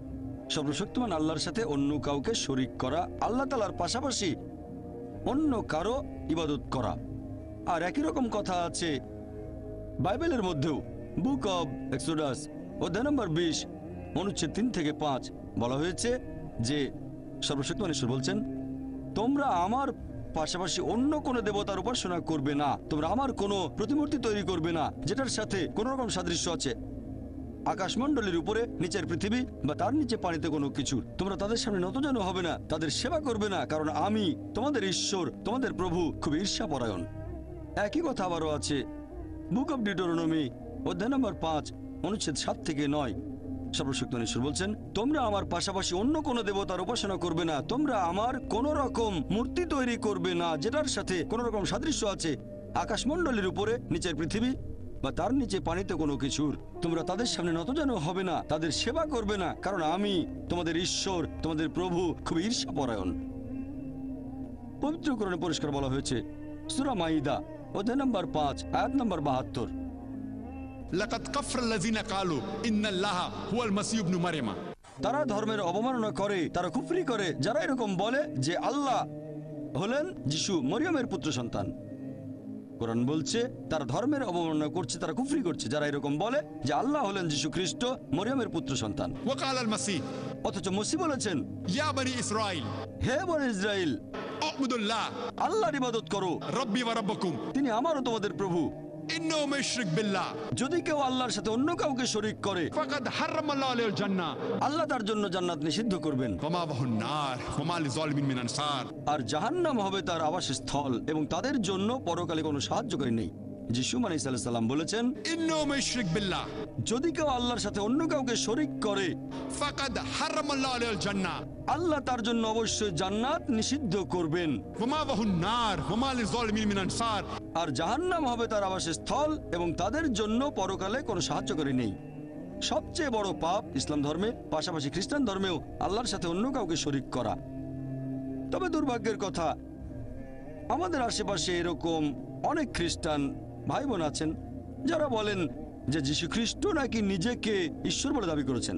সর্বশক্তিমান আল্লাহর সাথে অন্য কাউকে শরীক করা, আল্লাহ তাআলার পাশাপাশি অন্য কারো ইবাদত করা। আর একই রকম কথা আছে বাইবেলের মধ্যেও। বুক অব এক্সোডাস অধ্যায় নম্বর 20 অনুচ্ছেদ 3 থেকে 5 বলা হয়েছে যে সর্বশক্তিমান ঈশ্বর বলছেন, তোমরা আমার পাশাপাশি অন্য কোনো দেবতার উপাসনা করবে না, তোমরা আমার কোনো প্রতিমূর্তি তৈরি করবে না যেটার সাথে কোনো রকম সাদৃশ্য আছে আকাশমণ্ডলীর উপরে, নিচের পৃথিবী বা তার নিচে পানিতে কোনো কিছু। তোমরা তাদের সামনে নতজানু হবে না, তাদের সেবা করবে না, কারণ আমি তোমাদের ঈশ্বর তোমাদের প্রভু খুব ঈর্ষাপরায়ণ। একই কথা আবারও আছে বুক অব ডিউটেরোনমি অধ্যায় নম্বর 5 অনুচ্ছেদ 7 থেকে 9। সর্বশক্তিমান ঈশ্বর বলছেন, তোমরা আমার পাশাপাশি অন্য কোনো দেবতার উপাসনা করবে না, তোমরা আমার কোনো রকম মূর্তি তৈরি করবে না যেটার সাথে কোনো রকম সাদৃশ্য আছে আকাশমণ্ডলীর উপরে, নিচের পৃথিবী বা তার নিচে পানিতে কোনো কিছুর। তোমরা তাদের সামনে নতজানু হবে না, তাদের সেবা করবে না, কারণ আমি তোমাদের ঈশ্বর তোমাদের প্রভু খুব ঈর্ষাপরায়ণ। পবিত্র কোরআনে পরিষ্কার বলা হয়েছে সূরা মাইদা অধ্যায় নম্বর 5 আয়াত নম্বর 72 لقد كفر الذين قالوا إن الله هو المسيح ابن مريم তারা ধর্মের অবমাননা করে, তারা কুফরি করে যারা এরকম বলে যে আল্লাহ হলেন যিশু মরিয়মের পুত্র সন্তান। কোরআন বলছে তারা ধর্মের অবমাননা করছে, তারা কুফরি করছে যারা এরকম বলে যে আল্লাহ হলেন যিশু খ্রিস্ট মরিয়মের পুত্র সন্তান। وقال المسيح অথচ মসিহ বলেছেন, يا بني إسرائيل হে বনি ইসরাইল, اعبدوا الله আল্লাহর ইবাদত করো, ربي وربكم তিনি আমারও তোমাদের প্রভু। إنه من يشرك بالله যদি কেউ আল্লাহর সাথে অন্য কাউকে শরীক করে, فقد حرم الله عليه الجنة আল্লাহ তার জন্য জান্নাত নিষিদ্ধ করবেন, ومأواه النار وما للظالمين من أنصار। আর জাহান্নাম হবে তার আবাসস্থল এবং তাদের জন্য পরকালে কোনো সাহায্যকারী নেই। যিশু আলাইহিস সালাম বলেছেন, إنه من يشرك بالله যদি কেউ আল্লাহর সাথে অন্য কাউকে শরীক করে, فقد حرم الله عليه الجنة আল্লাহ তার জন্য অবশ্যই জান্নাত নিষিদ্ধ করবেন, ومأواه النار وما للظالمين من أنصار। আর জাহান্নাম হবে তার আবাসস্থল এবং তাদের জন্য পরকালে কোনো সাহায্যকারী নেই। সবচেয়ে বড় পাপ ইসলাম ধর্মে, পাশাপাশি খ্রিস্টান ধর্মেও আল্লাহর সাথে অন্য কাউকে শরীক করা। তবে দুর্ভাগ্যের কথা, আমাদের আশেপাশে এরকম অনেক খ্রিস্টান ভাই বোন আছেন যারা বলেন যে যীশু খ্রিস্ট নাকি নিজেকে ঈশ্বর বলে দাবি করেছেন।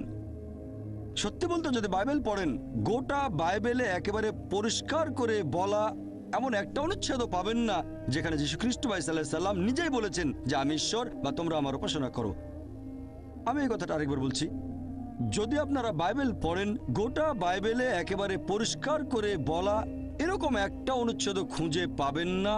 সত্যি বলতে যদি বাইবেল পড়েন, গোটা বাইবেলে একেবারে পরিষ্কার করে বলা এমন একটা অনুচ্ছেদও পাবেন না যেখানে যীশু খ্রিস্ট সাল্লাম নিজেই বলেছেন যে আমি ঈশ্বর বা তোমরা আমার উপাসনা করো। আমি এই কথাটা আরেকবার বলছি, যদি আপনারা বাইবেল পড়েন, গোটা বাইবেলে একেবারে পরিষ্কার করে বলা এরকম একটা অনুচ্ছেদ খুঁজে পাবেন না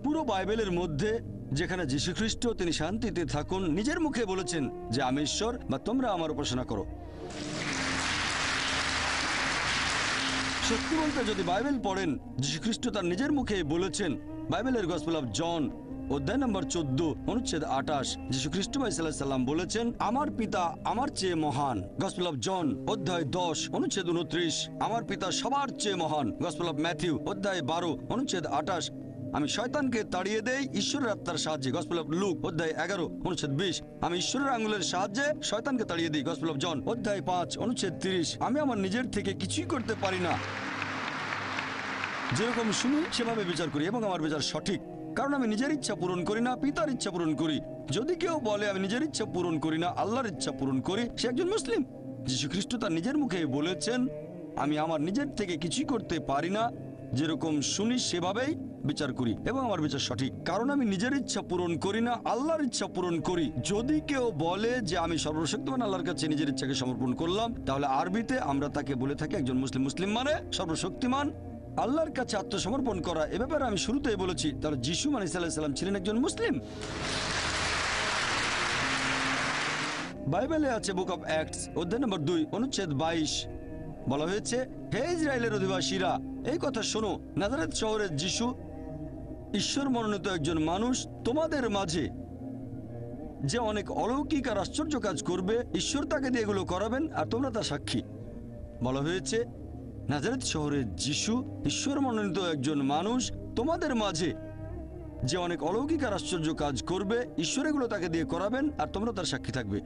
পুরো বাইবেলের মধ্যে যেখানে যীশু খ্রিস্ট, তিনি শান্তিতে থাকুন, নিজের মুখে বলেছেন যে আমি ঈশ্বর বা তোমরা আমার উপাসনা করো। সত্যি বলতে যদি বাইবেল পড়েন, যীশু খ্রিস্ট তার নিজের মুখে বলেছেন। বাইবেলের গসপেল অফ জন অধ্যায় নম্বর 14 অনুচ্ছেদ 28 যীশু খ্রিস্ট সাল্লাম বলেছেন, আমার পিতা আমার চেয়ে মহান। গসপেল অফ জন অধ্যায় 10 অনুচ্ছেদ 29, আমার পিতা সবার চেয়ে মহান। গসপেল অফ ম্যাথিউ অধ্যায় 12 অনুচ্ছেদ 28, আমি শয়তানকে তাড়িয়ে দেই ঈশ্বরের আত্মার সাহায্যে। গসপেল অফ লুক অধ্যায় 11 অনুচ্ছেদ 20, আমি ঈশ্বরের আঙুলের সাহায্যে শয়তানকে তাড়িয়ে দিই। গসপেল অফ জন অধ্যায় 5 অনুচ্ছেদ 30, আমি আমার নিজের থেকে কিছুই করতে পারি না, যেরকম শুনি সেভাবে বিচার করি এবং আমার বিচার সঠিক, কারণ আমি নিজের ইচ্ছা পূরণ করি না, পিতার ইচ্ছা পূরণ করি। যদি কেউ বলে আমি নিজের ইচ্ছা পূরণ করি না, আল্লাহর ইচ্ছা পূরণ করি, সে একজন মুসলিম। যীশু খ্রিস্ট তার নিজের মুখে বলেছেন, আমি আমার নিজের থেকে কিছুই করতে পারি না, যেরকম শুনি সেভাবেই বিচার করি এবং আমার বিচার সঠিক, কারণ আমি নিজের ইচ্ছা পূরণ করি না, আল্লাহর ইচ্ছা পূরণ করি। যদি কেউ বলে যে আমি সর্বশক্তিমান আল্লাহর কাছে নিজের ইচ্ছাকে সমর্পণ করলাম, তাহলে আরবিতে আমরা তাকে বলে থাকি একজন মুসলিম। মুসলিম মানে সর্বশক্তিমান আল্লাহর কাছে আত্মসমর্পণ করা। এ ব্যাপারে আমি শুরুতেই বলেছি, তাহলে যিশু আলাইহিস সালাম ছিলেন একজন মুসলিম। বাইবেলে আছে বুক অফ অ্যাক্টস অধ্যায় নম্বর 2 অনুচ্ছেদ 22, বলা হয়েছে, হে ইসরায়েলের অধিবাসীরা, এই কথা শোনো, নাজারেত শহরের যিশু ঈশ্বর মনোনীত একজন মানুষ, তোমাদের মাঝে যে অনেক অলৌকিক আর আশ্চর্য কাজ করবে, ঈশ্বর তাকে দিয়ে এগুলো করাবেন আর তোমরা তার সাক্ষী। বলা হয়েছে নাজারেত শহরের যিশু ঈশ্বর মনোনীত একজন মানুষ, তোমাদের মাঝে যে অনেক অলৌকিক আর আশ্চর্য কাজ করবে, ঈশ্বর এগুলো তাকে দিয়ে করাবেন আর তোমরা তার সাক্ষী থাকবে।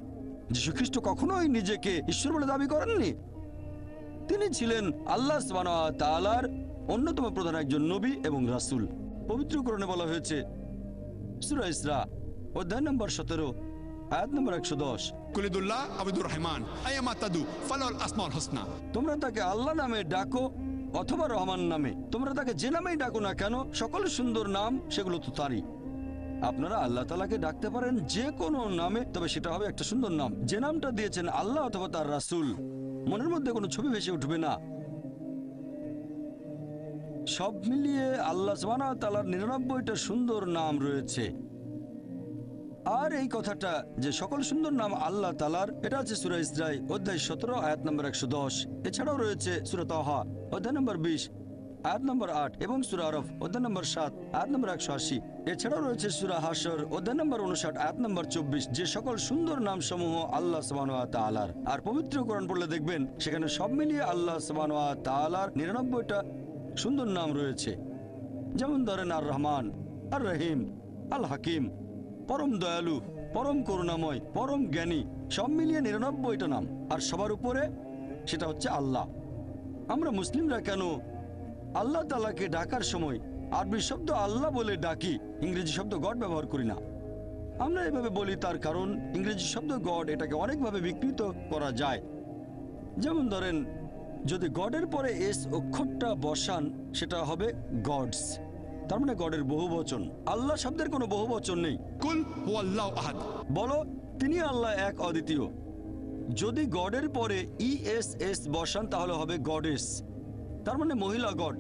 যীশু খ্রিস্ট কখনোই নিজেকে ঈশ্বর বলে দাবি করেননি। তিনি ছিলেন আল্লাহ সুবহানাহু ওয়া তাআলার অন্যতম প্রধান একজন নবী এবং রাসূল। পবিত্র কোরআনে বলা হয়েছে সূরা ইসরা অধ্যায় নম্বর 17 আয়াত নম্বর 110, কুলিদুল্লাহ আবিদুর রহমান আইয়ামা তাদু ফালাল আসমাউল হুসনা। তোমরা তাকে আল্লাহ নামে ডাকো অথবা রহমান নামে, তোমরা তাকে যে নামেই ডাকো না কেন, সকল সুন্দর নাম সেগুলো তো তারই। আপনারা আল্লাহ তাআলাকে ডাকতে পারেন যে কোনো নামে, তবে সেটা হবে একটা সুন্দর নাম, যে নামটা দিয়েছেন আল্লাহ অথবা তার রাসূল। মনের মধ্যে কোনো ছবি ভেসে উঠবে না। সব মিলিয়ে আল্লাহ সুবহানাহু ওয়া তাআলার 99টা সুন্দর নাম রয়েছে। আর এই কথাটা যে সকল সুন্দর নাম আল্লাহ তাআলার, এটা আছে সূরা ইসরা অধ্যায় 17 আয়াত নম্বর 110। এছাড়াও রয়েছে সূরা তাহা অধ্যায় নম্বর 20 আয়াত নম্বর 8 এবং সূরা আরফ অধ্যায় নম্বর 7 আয়াত নম্বর 180। এছাড়াও রয়েছে সূরা হাশর অধ্যায় নম্বর 59 আয়াত নম্বর 24, যে সকল সুন্দর নাম সমূহ আল্লাহ সুবহানাহু ওয়া তাআলার। আর পবিত্র কোরআন পড়লে দেখবেন সেখানে সব মিলিয়ে আল্লাহ সুবহানাহু ওয়া তাআলার 99টা সুন্দর নাম রয়েছে। যেমন ধরেন আর রহমান, আর রহিম, আল হাকিম, পরম দয়ালু, পরম করুণাময়, পরম জ্ঞানী, সব মিলিয়ে 99টা নাম। আর সবার উপরে সেটা হচ্ছে আল্লাহ। আমরা মুসলিমরা কেন আল্লাহ তাআলাকে ডাকার সময় আরবি শব্দ আল্লাহ বলে ডাকি, ইংরেজি শব্দ গড ব্যবহার করি না? আমরা এভাবে বলি তার কারণ ইংরেজি শব্দ গড এটাকে অনেকভাবে বিকৃত করা যায়। যেমন ধরেন, যদি গডের পরে এস অক্ষরটা বসান সেটা হবে গডস, তার মানে গডের বহুবচন। আল্লাহ শব্দের কোনো বহুবচন নেই। कुल हुवा अल्लाहु अहद। বলো তিনি আল্লাহ এক অদ্বিতীয়। যদি গডের পরে ইএসএস বসান তাহলে হবে গডেস, তার মানে মহিলা গড।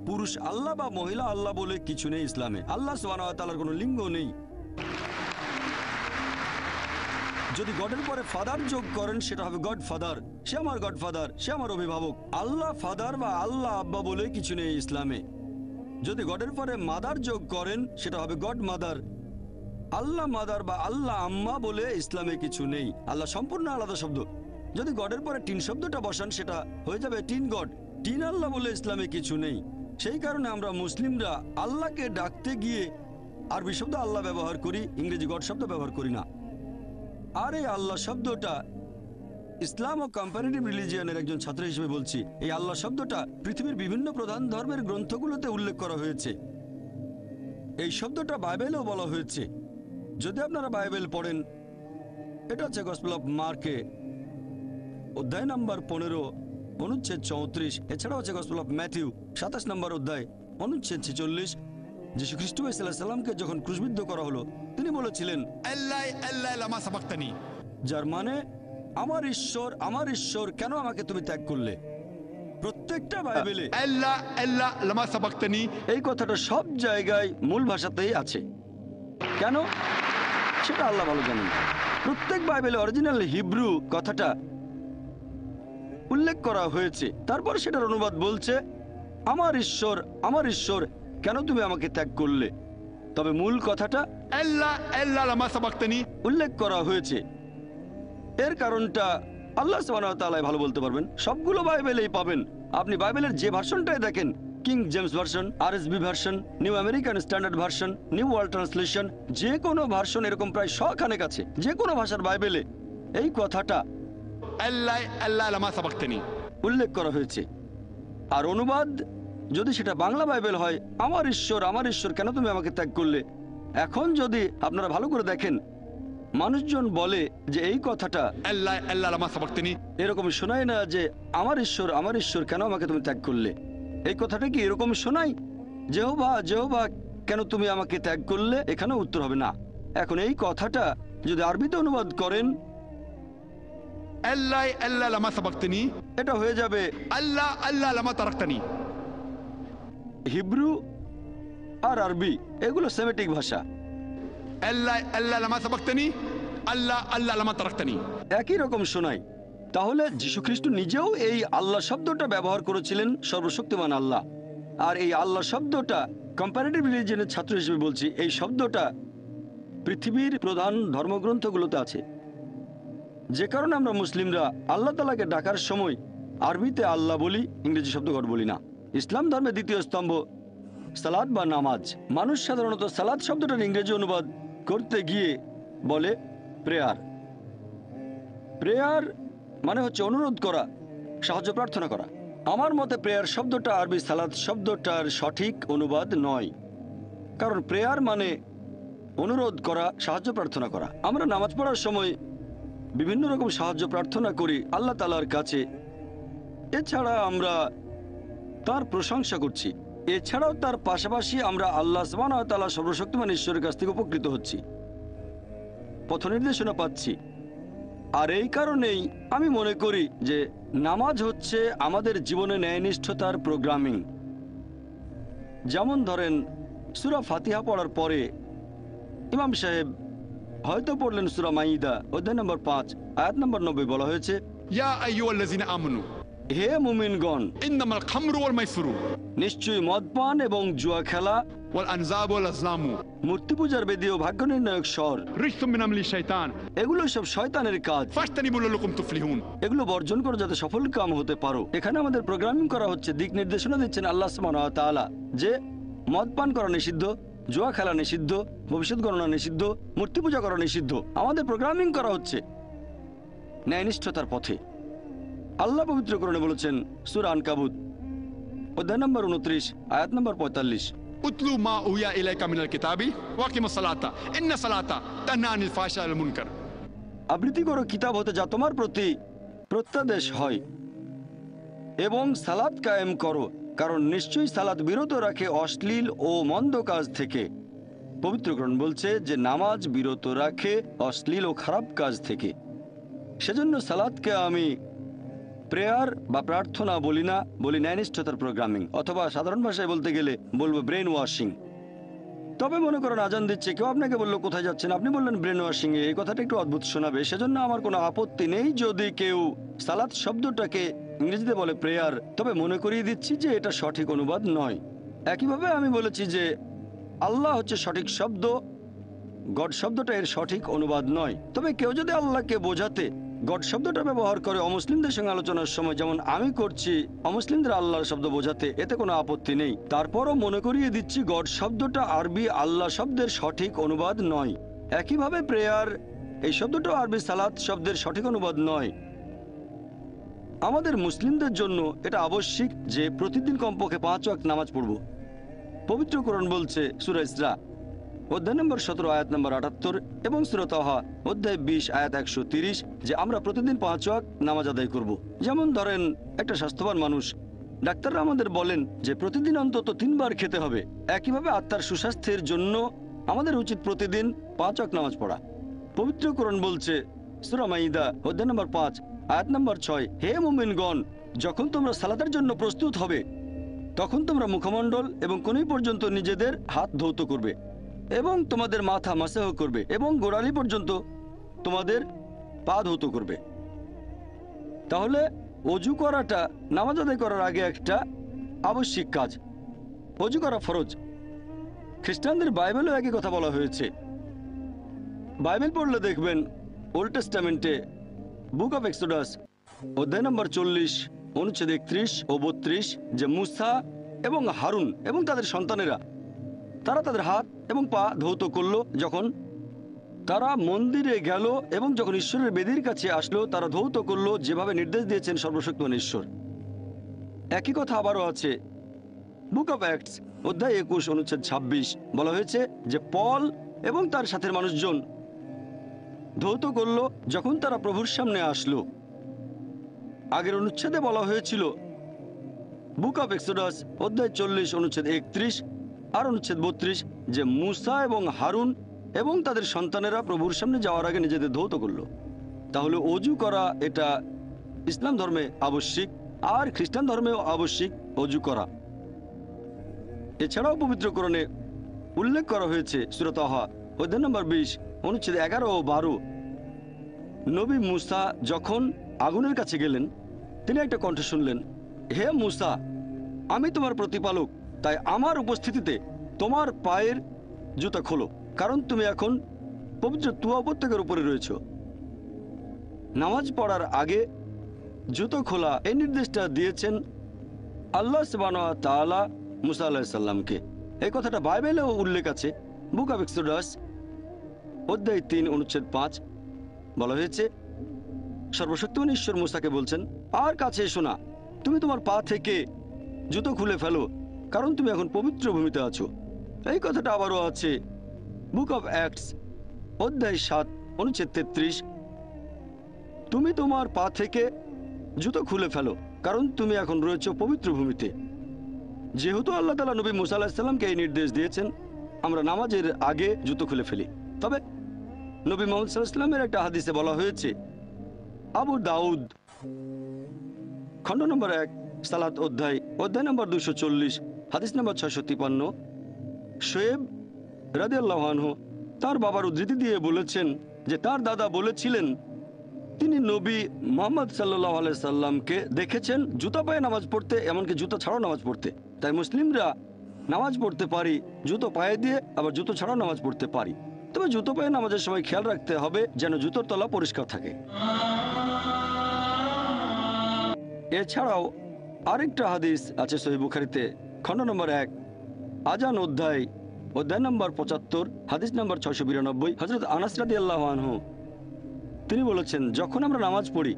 পুরুষ আল্লাহ বা মহিলা আল্লাহ বলে কিছু নেই ইসলামে। আল্লাহ সুবহানাহু ওয়া তাআলার কোনো লিঙ্গ নেই। যদি গডের পরে ফাদার যোগ করেন সেটা হবে গড ফাদার, সে আমার গড ফাদার, সে আমার অভিভাবক। আল্লাহ ফাদার বা আল্লাহ আব্বা বলে কিছু নেই ইসলামে। যদি গডের পরে মাদার যোগ করেন সেটা হবে গড মাদার। আল্লাহ মাদার বা আল্লাহ আম্মা বলে ইসলামে কিছু নেই। আল্লাহ সম্পূর্ণ আলাদা শব্দ। যদি গডের পরে টিন শব্দটা বসান সেটা হয়ে যাবে টিন গড। টিন আল্লাহ বলে ইসলামে কিছু নেই। সেই কারণে আমরা মুসলিমরা আল্লাহকে ডাকতে গিয়ে আরবি শব্দ আল্লাহ ব্যবহার করি, ইংরেজি গড শব্দ ব্যবহার করি না। আর এই আল্লাহ শব্দটা ইসলাম ও কম্পারেটিভ রিলিজিয়নের একজন ছাত্র হিসেবে বলছি, এই আল্লাহ শব্দটা পৃথিবীর বিভিন্ন প্রধান ধর্মের গ্রন্থগুলোতে উল্লেখ করা হয়েছে। এই শব্দটা বাইবেলেও বলা হয়েছে। যদি আপনারা বাইবেল পড়েন, এটা হচ্ছে গসপেল অফ মার্কে অধ্যায় নম্বর 15 অনুচ্ছেদ 34। এছাড়া হচ্ছে গসপেল অফ ম্যাথিউ 27 নম্বর অধ্যায় অনুচ্ছেদ 46। যীশু খ্রিস্ট সাল্লামকে যখন ক্রুশবিদ্ধ করা হলো তিনি বলেছিলেন अल्लाह अल्लाह लमा सबक्तनी। যার মানে আমার ঈশ্বর কেন আমাকে তুমি ত্যাগ করলে। প্রত্যেকটা বাইবেলে अल्लाह अल्लाह लमा सबक्तनी। এই কথাটা সব জায়গায় মূল ভাষাতেই আছে। কেন সেটা আল্লাহ ভালো জানেন। প্রত্যেক বাইবেলে অরিজিনাল হিব্রু কথাটা উল্লেখ করা হয়েছে, তারপর সেটার অনুবাদ বলছে আমার ঈশ্বর কেন তুমি আমাকে ত্যাগ করলে। তবে মূল কথাটা अल्लाह अल्लाह लमा सबक्तनी। উল্লেখ করা হয়েছে। এর কারণটা আল্লাহ সুবহানাহু ওয়া তাআলা ভালো বলতে পারবেন। সবগুলো বাইবেলেই পাবেন। আপনি বাইবেলের যে ভার্সনটাই দেখেন, king James version, RSB version, new American standard version, new world translation, যে কোনো ভার্সন এরকম প্রায় 100 খানেক আছে। যে কোনো ভাষার বাইবেলে এই কথাটা अल्लाह अल्लाह लमा सबक्तनी উল্লেখ করা হয়েছে। আর অনুবাদ যদি সেটা বাংলা বাইবেল হয়, আমার ঈশ্বর কেন তুমি আমাকে ত্যাগ করলে। এখন যদি আপনারা ভালো করে দেখেন, মানুষজন বলে যে এই কথাটা अल्लाह अल्लाह लमा सबक्तनी। এরকম শোনায় না যে আমার ঈশ্বর কেন আমাকে তুমি ত্যাগ করলে। এই কথাটা কি এরকম শোনায় যেহোভা কেন তুমি আমাকে ত্যাগ করলে। এখানে উত্তর হবে না। এখন এই কথাটা যদি আরবিতে অনুবাদ করেন अल्लाह अल्लाह लमा सबक्तनी। এটা হয়ে যাবে अल्लाह अल्लाह लमा तरक्तनी। হিব্রু আর আরবি এগুলো সেমেটিক ভাষা, अल्लाह अल्लाह लमा सबक्तनी, अल्लाह अल्लाह लमा तरक्तनी। একই রকম শোনায়। তাহলে যীশুখ্রিস্ট নিজেও এই আল্লাহ শব্দটা ব্যবহার করেছিলেন, সর্বশক্তিমান আল্লাহ। আর এই আল্লাহ শব্দটা কম্পারেটিভ রিলিজিয়নের ছাত্র হিসেবে বলছি, এই শব্দটা পৃথিবীর প্রধান ধর্মগ্রন্থগুলোতে আছে। যে কারণে আমরা মুসলিমরা আল্লাহ তাআলাকে ডাকার সময় আরবিতে আল্লাহ বলি, ইংরেজি শব্দ গড বলি না। ইসলাম ধর্মের দ্বিতীয় স্তম্ভ সালাত বা নামাজ। মানুষ সাধারণত সালাত শব্দটার ইংরেজি অনুবাদ করতে গিয়ে বলে প্রেয়ার। প্রেয়ার মানে হচ্ছে অনুরোধ করা, সাহায্য প্রার্থনা করা। আমার মতে প্রেয়ার শব্দটা আরবি সালাত শব্দটার সঠিক অনুবাদ নয়। কারণ প্রেয়ার মানে অনুরোধ করা, সাহায্য প্রার্থনা করা। আমরা নামাজ পড়ার সময় বিভিন্ন রকম সাহায্য প্রার্থনা করি আল্লাহ তাআলার কাছে। এছাড়া আমরা তার প্রশংসা করছি। এছাড়াও তার পাশাপাশি আমরা আল্লাহ সুবহানাহু ওয়া তাআলা সর্বশক্তিমান ঈশ্বরের কাছ থেকে উপকৃত হচ্ছি, পথ নির্দেশনা পাচ্ছি। আর এই কারণেই আমি মনে করি যে নামাজ হচ্ছে আমাদের জীবনে ন্যায়নিষ্ঠতার প্রোগ্রামিং। যেমন ধরেন সূরা ফাতিহা পড়ার পরে ইমাম সাহেব হয়তো পড়লেন সূরা মাইদা অধ্যায় নম্বর 5 আয়াত নম্বর 90। বলা হয়েছে या अय्युहल्लज़ीना आमनू হে মুমিনগণ, इन्नमल खम्रु वल मैसुरु নিশ্চয়ই মদপান এবং জুয়া খেলা, वल अनज़ाब वल अज़लामु মূর্তি পূজার বেদী ও ভাগ্য নির্ণায়ক স্বর, रिज्सुम मिन अमली शैतान এগুলো সব শয়তানের কাজ। फाज्तनिबू लअल्लकुम तुफ्लिहून। এগুলো বর্জন করে যাতে সফল কাম হতে পারো। এখানে আমাদের প্রোগ্রামিং করা হচ্ছে, দিক নির্দেশনা দিচ্ছেন আল্লাহ সুবহানাহু ওয়া তাআলা যে মদ পান করা নিষিদ্ধ, জুয়া খেলা নিষিদ্ধ, ভবিষ্যৎ গণনা নিষিদ্ধ, মূর্তি পূজা করা নিষিদ্ধ। আমাদের প্রোগ্রামিং করা হচ্ছে ন্যায়নিষ্ঠতার পথে। আল্লাহ পবিত্র কোরআনে বলেছেন সূরা আনকাবুত অধ্যায় নম্বর 29 আয়াত নম্বর 45, उतलू मा उया इलैका मिनल किताबी वाकिमुस सलाता इन्ना सलाता तन्हा अनिल फाहशाइ वल मुनकर। আবৃত্তি করো কিতাব হতে যা তোমার প্রতি প্রত্যাদেশ হয় এবং সালাত কায়েম করো, কারণ নিশ্চয়ই সালাত বিরত রাখে অশ্লীল ও মন্দ কাজ থেকে। পবিত্রগ্রন্থ বলছে যে নামাজ বিরত রাখে অশ্লীল ও খারাপ কাজ থেকে। সেজন্য সালাতকে আমি প্রেয়ার বা প্রার্থনা বলি না, বলি ন্যায়নিষ্ঠতার প্রোগ্রামিং, অথবা সাধারণ ভাষায় বলতে গেলে বলবো ব্রেন ওয়াশিং। তবে মনে করেন আজান দিচ্ছে, কেউ আপনাকে বললো কোথায় যাচ্ছেন, আপনি বললেন ব্রেন ওয়াশিং এ, এই কথাটা একটু অদ্ভুত শোনাবে। সেজন্য আমার কোনো আপত্তি নেই যদি কেউ সালাত শব্দটাকে ইংরেজিতে বলে প্রেয়ার, তবে মনে করিয়ে দিচ্ছি যে এটা সঠিক অনুবাদ নয়। একইভাবে আমি বলেছি যে আল্লাহ হচ্ছে সঠিক শব্দ, গড শব্দটা এর সঠিক অনুবাদ নয়। তবে কেউ যদি আল্লাহকে বোঝাতে গড শব্দটা ব্যবহার করে অমুসলিমদের সঙ্গে আলোচনার সময়, যেমন আমি করছি অমুসলিমদের আল্লাহর শব্দ বোঝাতে, এতে কোনো আপত্তি নেই। তারপরও মনে করিয়ে দিচ্ছি গড শব্দটা আরবি আল্লাহ শব্দের সঠিক অনুবাদ নয়। একইভাবে প্রেয়ার এই শব্দটাও আরবি সালাত শব্দের সঠিক অনুবাদ নয়। আমাদের মুসলিমদের জন্য এটা আবশ্যিক যে প্রতিদিন কমপক্ষে 5 ওয়াক্ত নামাজ পড়ব। পবিত্র কোরআন বলছে সূরা ইসরা অধ্যায় নম্বর 17 আয়াত নম্বর 78 এবং সূরা তাহা অধ্যায় 20 আয়াত 130 যে আমরা প্রতিদিন 5 ওয়াক্ত নামাজ আদায় করব। যেমন ধরেন একটা স্বাস্থ্যবান মানুষ, ডাক্তাররা আমাদের বলেন যে প্রতিদিন অন্তত 3 বার খেতে হবে। একইভাবে আত্মার সুস্বাস্থ্যের জন্য আমাদের উচিত প্রতিদিন 5 ওয়াক্ত নামাজ পড়া। পবিত্র কোরআন বলছে সূরা মাইদা অধ্যায় নম্বর 5 আয়াত নম্বর 6, হে মুমিনগণ, যখন তোমরা সালাতের জন্য প্রস্তুত হবে তখন তোমরা মুখমণ্ডল এবং কোণী পর্যন্ত নিজেদের হাত ধৌত করবে এবং তোমাদের মাথা মাসাহ করবে এবং গোড়ালি পর্যন্ত তোমাদের পা ধৌত করবে। তাহলে অজু করাটা নামাজ আদায় করার আগে একটা আবশ্যিক কাজ। অজু করা ফরজ। খ্রিস্টানদের বাইবেলেও একই কথা বলা হয়েছে। বাইবেল পড়লে দেখবেন ওল্ড টেস্টামেন্টে বুক অফ এক্সোডাস অধ্যায় নম্বর 40 অনুচ্ছেদ 31 ও 32 যে মুসা এবং হারুন এবং তাদের সন্তানেরা তারা তাদের হাত এবং পা ধৌত করলো যখন তারা মন্দিরে গেল এবং যখন ঈশ্বরের বেদির কাছে আসলো তারা ধৌত করলো যেভাবে নির্দেশ দিয়েছেন সর্বশক্তিমান ঈশ্বর। একই কথা আবারও আছে বুক অফ অ্যাক্টস অধ্যায় 21 অনুচ্ছেদ 26 বলা হয়েছে যে পল এবং তার সাথের মানুষজন ধৌত করলো যখন তারা প্রভুর সামনে আসলো। আগের অনুচ্ছেদে বলা হয়েছিল বুক অফ এক্সোডাস অধ্যায় 40 অনুচ্ছেদ 31 আর অনুচ্ছেদ 32 যে মুসা এবং হারুন এবং তাদের সন্তানেরা প্রভুর সামনে যাওয়ার আগে নিজেদের ধৌত করলো। তাহলে অজু করা এটা ইসলাম ধর্মে আবশ্যিক, আর খ্রিস্টান ধর্মেও আবশ্যিক অজু করা। এছাড়াও পবিত্র কোরআনে উল্লেখ করা হয়েছে সূরা তাহা অধ্যায় নম্বর 20 অনুচ্ছেদ 11 ও 12 নবী মুসা যখন আগুনের কাছে গেলেন তিনি একটা কণ্ঠ শুনলেন, হে মুসা, আমি তোমার প্রতিপালক, তাই আমার উপস্থিতিতে তোমার পায়ের জুতা খোলো, কারণ তুমি এখন পবিত্র তুয়া উপত্যকার উপরে রয়েছ। নামাজ পড়ার আগে জুতো খোলা এই নির্দেশটা দিয়েছেন আল্লাহ সুবহানাহু ওয়া তাআলা মুসা আলাইহিস সালামকে। এই কথাটা বাইবেলেও উল্লেখ আছে। বুক অফ এক্সোডাস অধ্যায় 3 অনুচ্ছেদ 5 বলা হয়েছে সর্বশক্তিমান ঈশ্বর মুসাকে বলছেন, আর কাছে এসো না, তুমি তোমার পা থেকে জুতো খুলে ফেলো, কারণ তুমি এখন পবিত্র ভূমিতে আছো। এই কথাটা আবারও আছে বুক অফ অ্যাক্টস অধ্যায় 7 অনুচ্ছেদ 33, তুমি তোমার পা থেকে জুতো খুলে ফেলো, কারণ তুমি এখন রয়েছো পবিত্র ভূমিতে। যেহেতু আল্লাহ তাআলা নবী মুসা আলাইহিস সালামকে এই নির্দেশ দিয়েছেন, আমরা নামাজের আগে জুতো খুলে ফেলি। তবে নবী মুহাম্মদ সাল্লাল্লাহু আলাইহি ওয়াসাল্লামের একটা হাদিসে বলা হয়েছে, আবু দাউদ খণ্ড নম্বর 1 সালাত অধ্যায় নম্বর 240 হাদিস নম্বর 653, শোয়েব রাদিয়াল্লাহু আনহু তার বাবার উদ্ধৃতি দিয়ে বলেছেন যে তার দাদা বলেছিলেন তিনি নবী মুহাম্মদ সাল্লাল্লাহু আলাইহি সাল্লামকে দেখেছেন জুতা পায়ে নামাজ পড়তে, এমনকি জুতো ছাড়াও নামাজ পড়তে। তাই মুসলিমরা নামাজ পড়তে পারি জুতো পায়ে দিয়ে, আবার জুতো ছাড়াও নামাজ পড়তে পারি। তবে জুতো পায়ে নামাজের সময় খেয়াল রাখতে হবে যেন জুতোর তলা পরিষ্কার থাকে। এছাড়াও আরেকটা হাদিস আছে সহিহ বুখারীতে খণ্ড নম্বর 1 আজান অধ্যায় নম্বর 75 হাদিস নম্বর 692, হযরত আনাস রাদিয়াল্লাহু আনহু তিনি বলেছেন যখন আমরা নামাজ পড়ি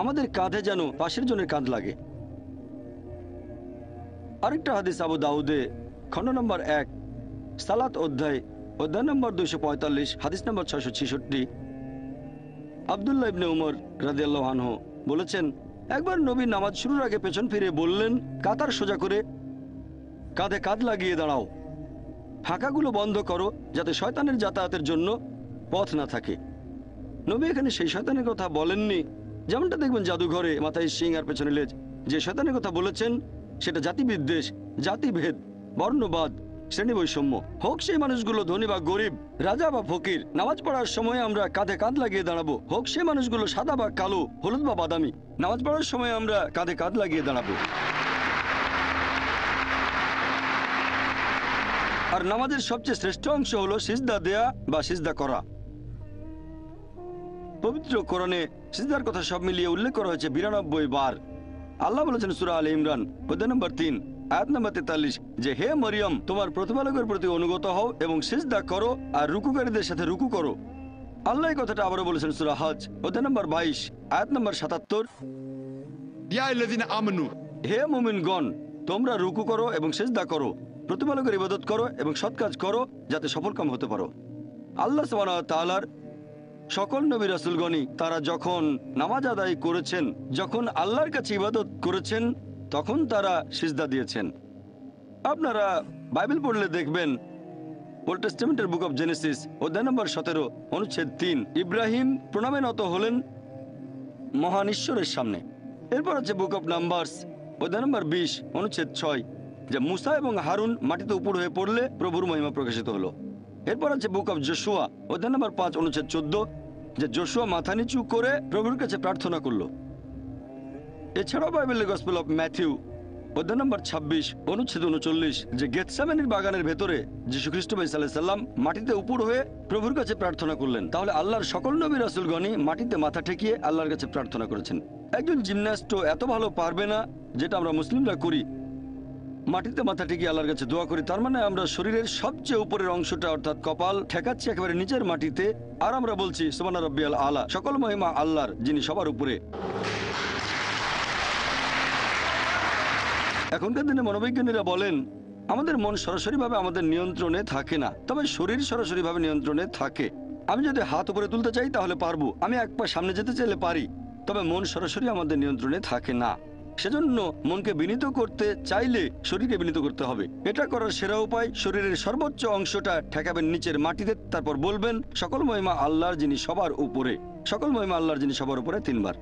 আমাদের কাঁধে যেন পাশের জনের কাঁধ লাগে। আরেকটা হাদিস আবু দাউদে খণ্ড নম্বর 1 সালাত অধ্যায় নম্বর 245, হাদিস নম্বর 666। আব্দুল্লাহ ইবনে উমর রাদিয়াল্লাহু আনহু বলেছেন, একবার নবী নামাজ শুরুর আগে পেছন ফিরে বললেন, কাতার সোজা করে কাঁধে কাঁধ লাগিয়ে দাঁড়াও, ফাঁকাগুলো বন্ধ করো যাতে শয়তানের যাতায়াতের জন্য পথ না থাকে। নবী এখানে সেই শয়তানের কথা বলেননি যেমনটা দেখবেন জাদুঘরে মাথায় শিং আর পেছনে লেজ। যে শয়তানের কথা বলেছেন সেটা জাতিবিদ্বেষ, জাতিভেদ, বর্ণবাদ, শ্রেণী বৈষম্য। হোক সেই মানুষগুলো ধনী বা গরিব, রাজা বা ফকির, নামাজ পড়ার সময় আমরা কাঁধে কাঁধ লাগিয়ে দাঁড়াবো। হোক সেই মানুষগুলো সাদা বা কালো, হলুদ বা বাদামি, নামাজ পড়ার সময় আমরা কাঁধে কাঁধ লাগিয়ে দাঁড়াবো। আর নামাজের সবচেয়ে শ্রেষ্ঠ অংশ হলো সিজদা দেয়া বা সিজদা করা। পবিত্র কোরআনে সিজদার কথা সব মিলিয়ে উল্লেখ করা হয়েছে 92 বার। আল্লাহ বলেছেন সূরা আলে ইমরান অধ্যায় নম্বর 3 আয়াত নম্বর 43 যে, হে মরিয়ম, তোমার প্রতিপালকের প্রতি অনুগত হও এবং সিজদা করো আর রুকুকারীদের সাথে রুকু করো। আল্লাহ এই কথাটা আবারও বলেছেন সূরা হজ অধ্যায় নম্বর 22 আয়াত নম্বর 77, या الذين आमनू, হে মুমিনগণ, তোমরা রুকু করো এবং সিজদা করো, প্রতিপালকের ইবাদত করো এবং সৎ কাজ করো যাতে সফলকাম হতে পারো। আল্লাহ সুবহানাহু ওয়া তাআলার সকল নবী রাসূলগণই তারা যখন নামাজ আদায় করেছেন, যখন আল্লাহর কাছে ইবাদত করেছেন, তখন তারা সিজদা দিয়েছেন। আপনারা বাইবেল পড়লে দেখবেন ওল্ড টেস্টামেন্টের বুক অফ জেনেসিস অধ্যায় নম্বর 17 অনুচ্ছেদ 3, ইব্রাহিম প্রণামে নত হলেন মহান ঈশ্বরের সামনে। এরপর আছে বুক অফ নাম্বারস অধ্যায় নম্বর 20 অনুচ্ছেদ 6, যে মুসা এবং হারুন মাটিতে উপর হয়ে পড়লে প্রভুর মহিমা প্রকাশিত হলো। এরপর আছে বুক অফ জোশুয়া অধ্যায় নম্বর 5 অনুচ্ছেদ 14, যে জোশুয়া মাথা নিচু করে প্রভুর কাছে প্রার্থনা করলো। এছাড়াও বাইবেলের গসপেল অফ ম্যাথিউ অধ্যায় নম্বর 26 অনুচ্ছেদ 39, যে গেতসেমানির বাগানের ভেতরে যীশু খ্রিস্ট সাল্লাল্লাহু আলাইহি সাল্লাম মাটিতে উপর হয়ে প্রভুর কাছে প্রার্থনা করলেন। তাহলে আল্লাহর সকল নবী রাসূলগণই মাটিতে মাথা ঠেকিয়ে আল্লাহর কাছে প্রার্থনা করেছেন। একজন জিমন্যাস্টও এত ভালো পারবে না যেটা আমরা মুসলিমরা করি, মাটিতে মাথা ঠেকিয়ে আল্লাহর কাছে দোয়া করি। তার মানে আমরা শরীরের সবচেয়ে উপরের অংশটা অর্থাৎ কপাল ঠেকাচ্ছি একেবারে নিচের মাটিতে, আর আমরা বলছি সুবহান রাব্বিয়াল আলা, সকল মহিমা আল্লাহর যিনি সবার উপরে। এখনকার দিনে মনোবিজ্ঞানীরা বলেন আমাদের মন সরাসরিভাবে আমাদের নিয়ন্ত্রণে থাকে না, তবে শরীর সরাসরিভাবে নিয়ন্ত্রণে থাকে। আমি যদি হাত উপরে তুলতে চাই তাহলে পারবো, আমি এক পা সামনে যেতে চাইলে পারি, তবে মন সরাসরি আমাদের নিয়ন্ত্রণে থাকে না। সেজন্য মনকে বিনীত করতে চাইলে শরীরকে বিনীত করতে হবে। এটা করার সেরা উপায়, শরীরের সর্বোচ্চ অংশটা ঠেকাবেন নিচের মাটিতে, তারপর বলবেন সকল মহিমা আল্লাহর যিনি সবার উপরে, সকল মহিমা আল্লাহর যিনি সবার উপরে 3 বার।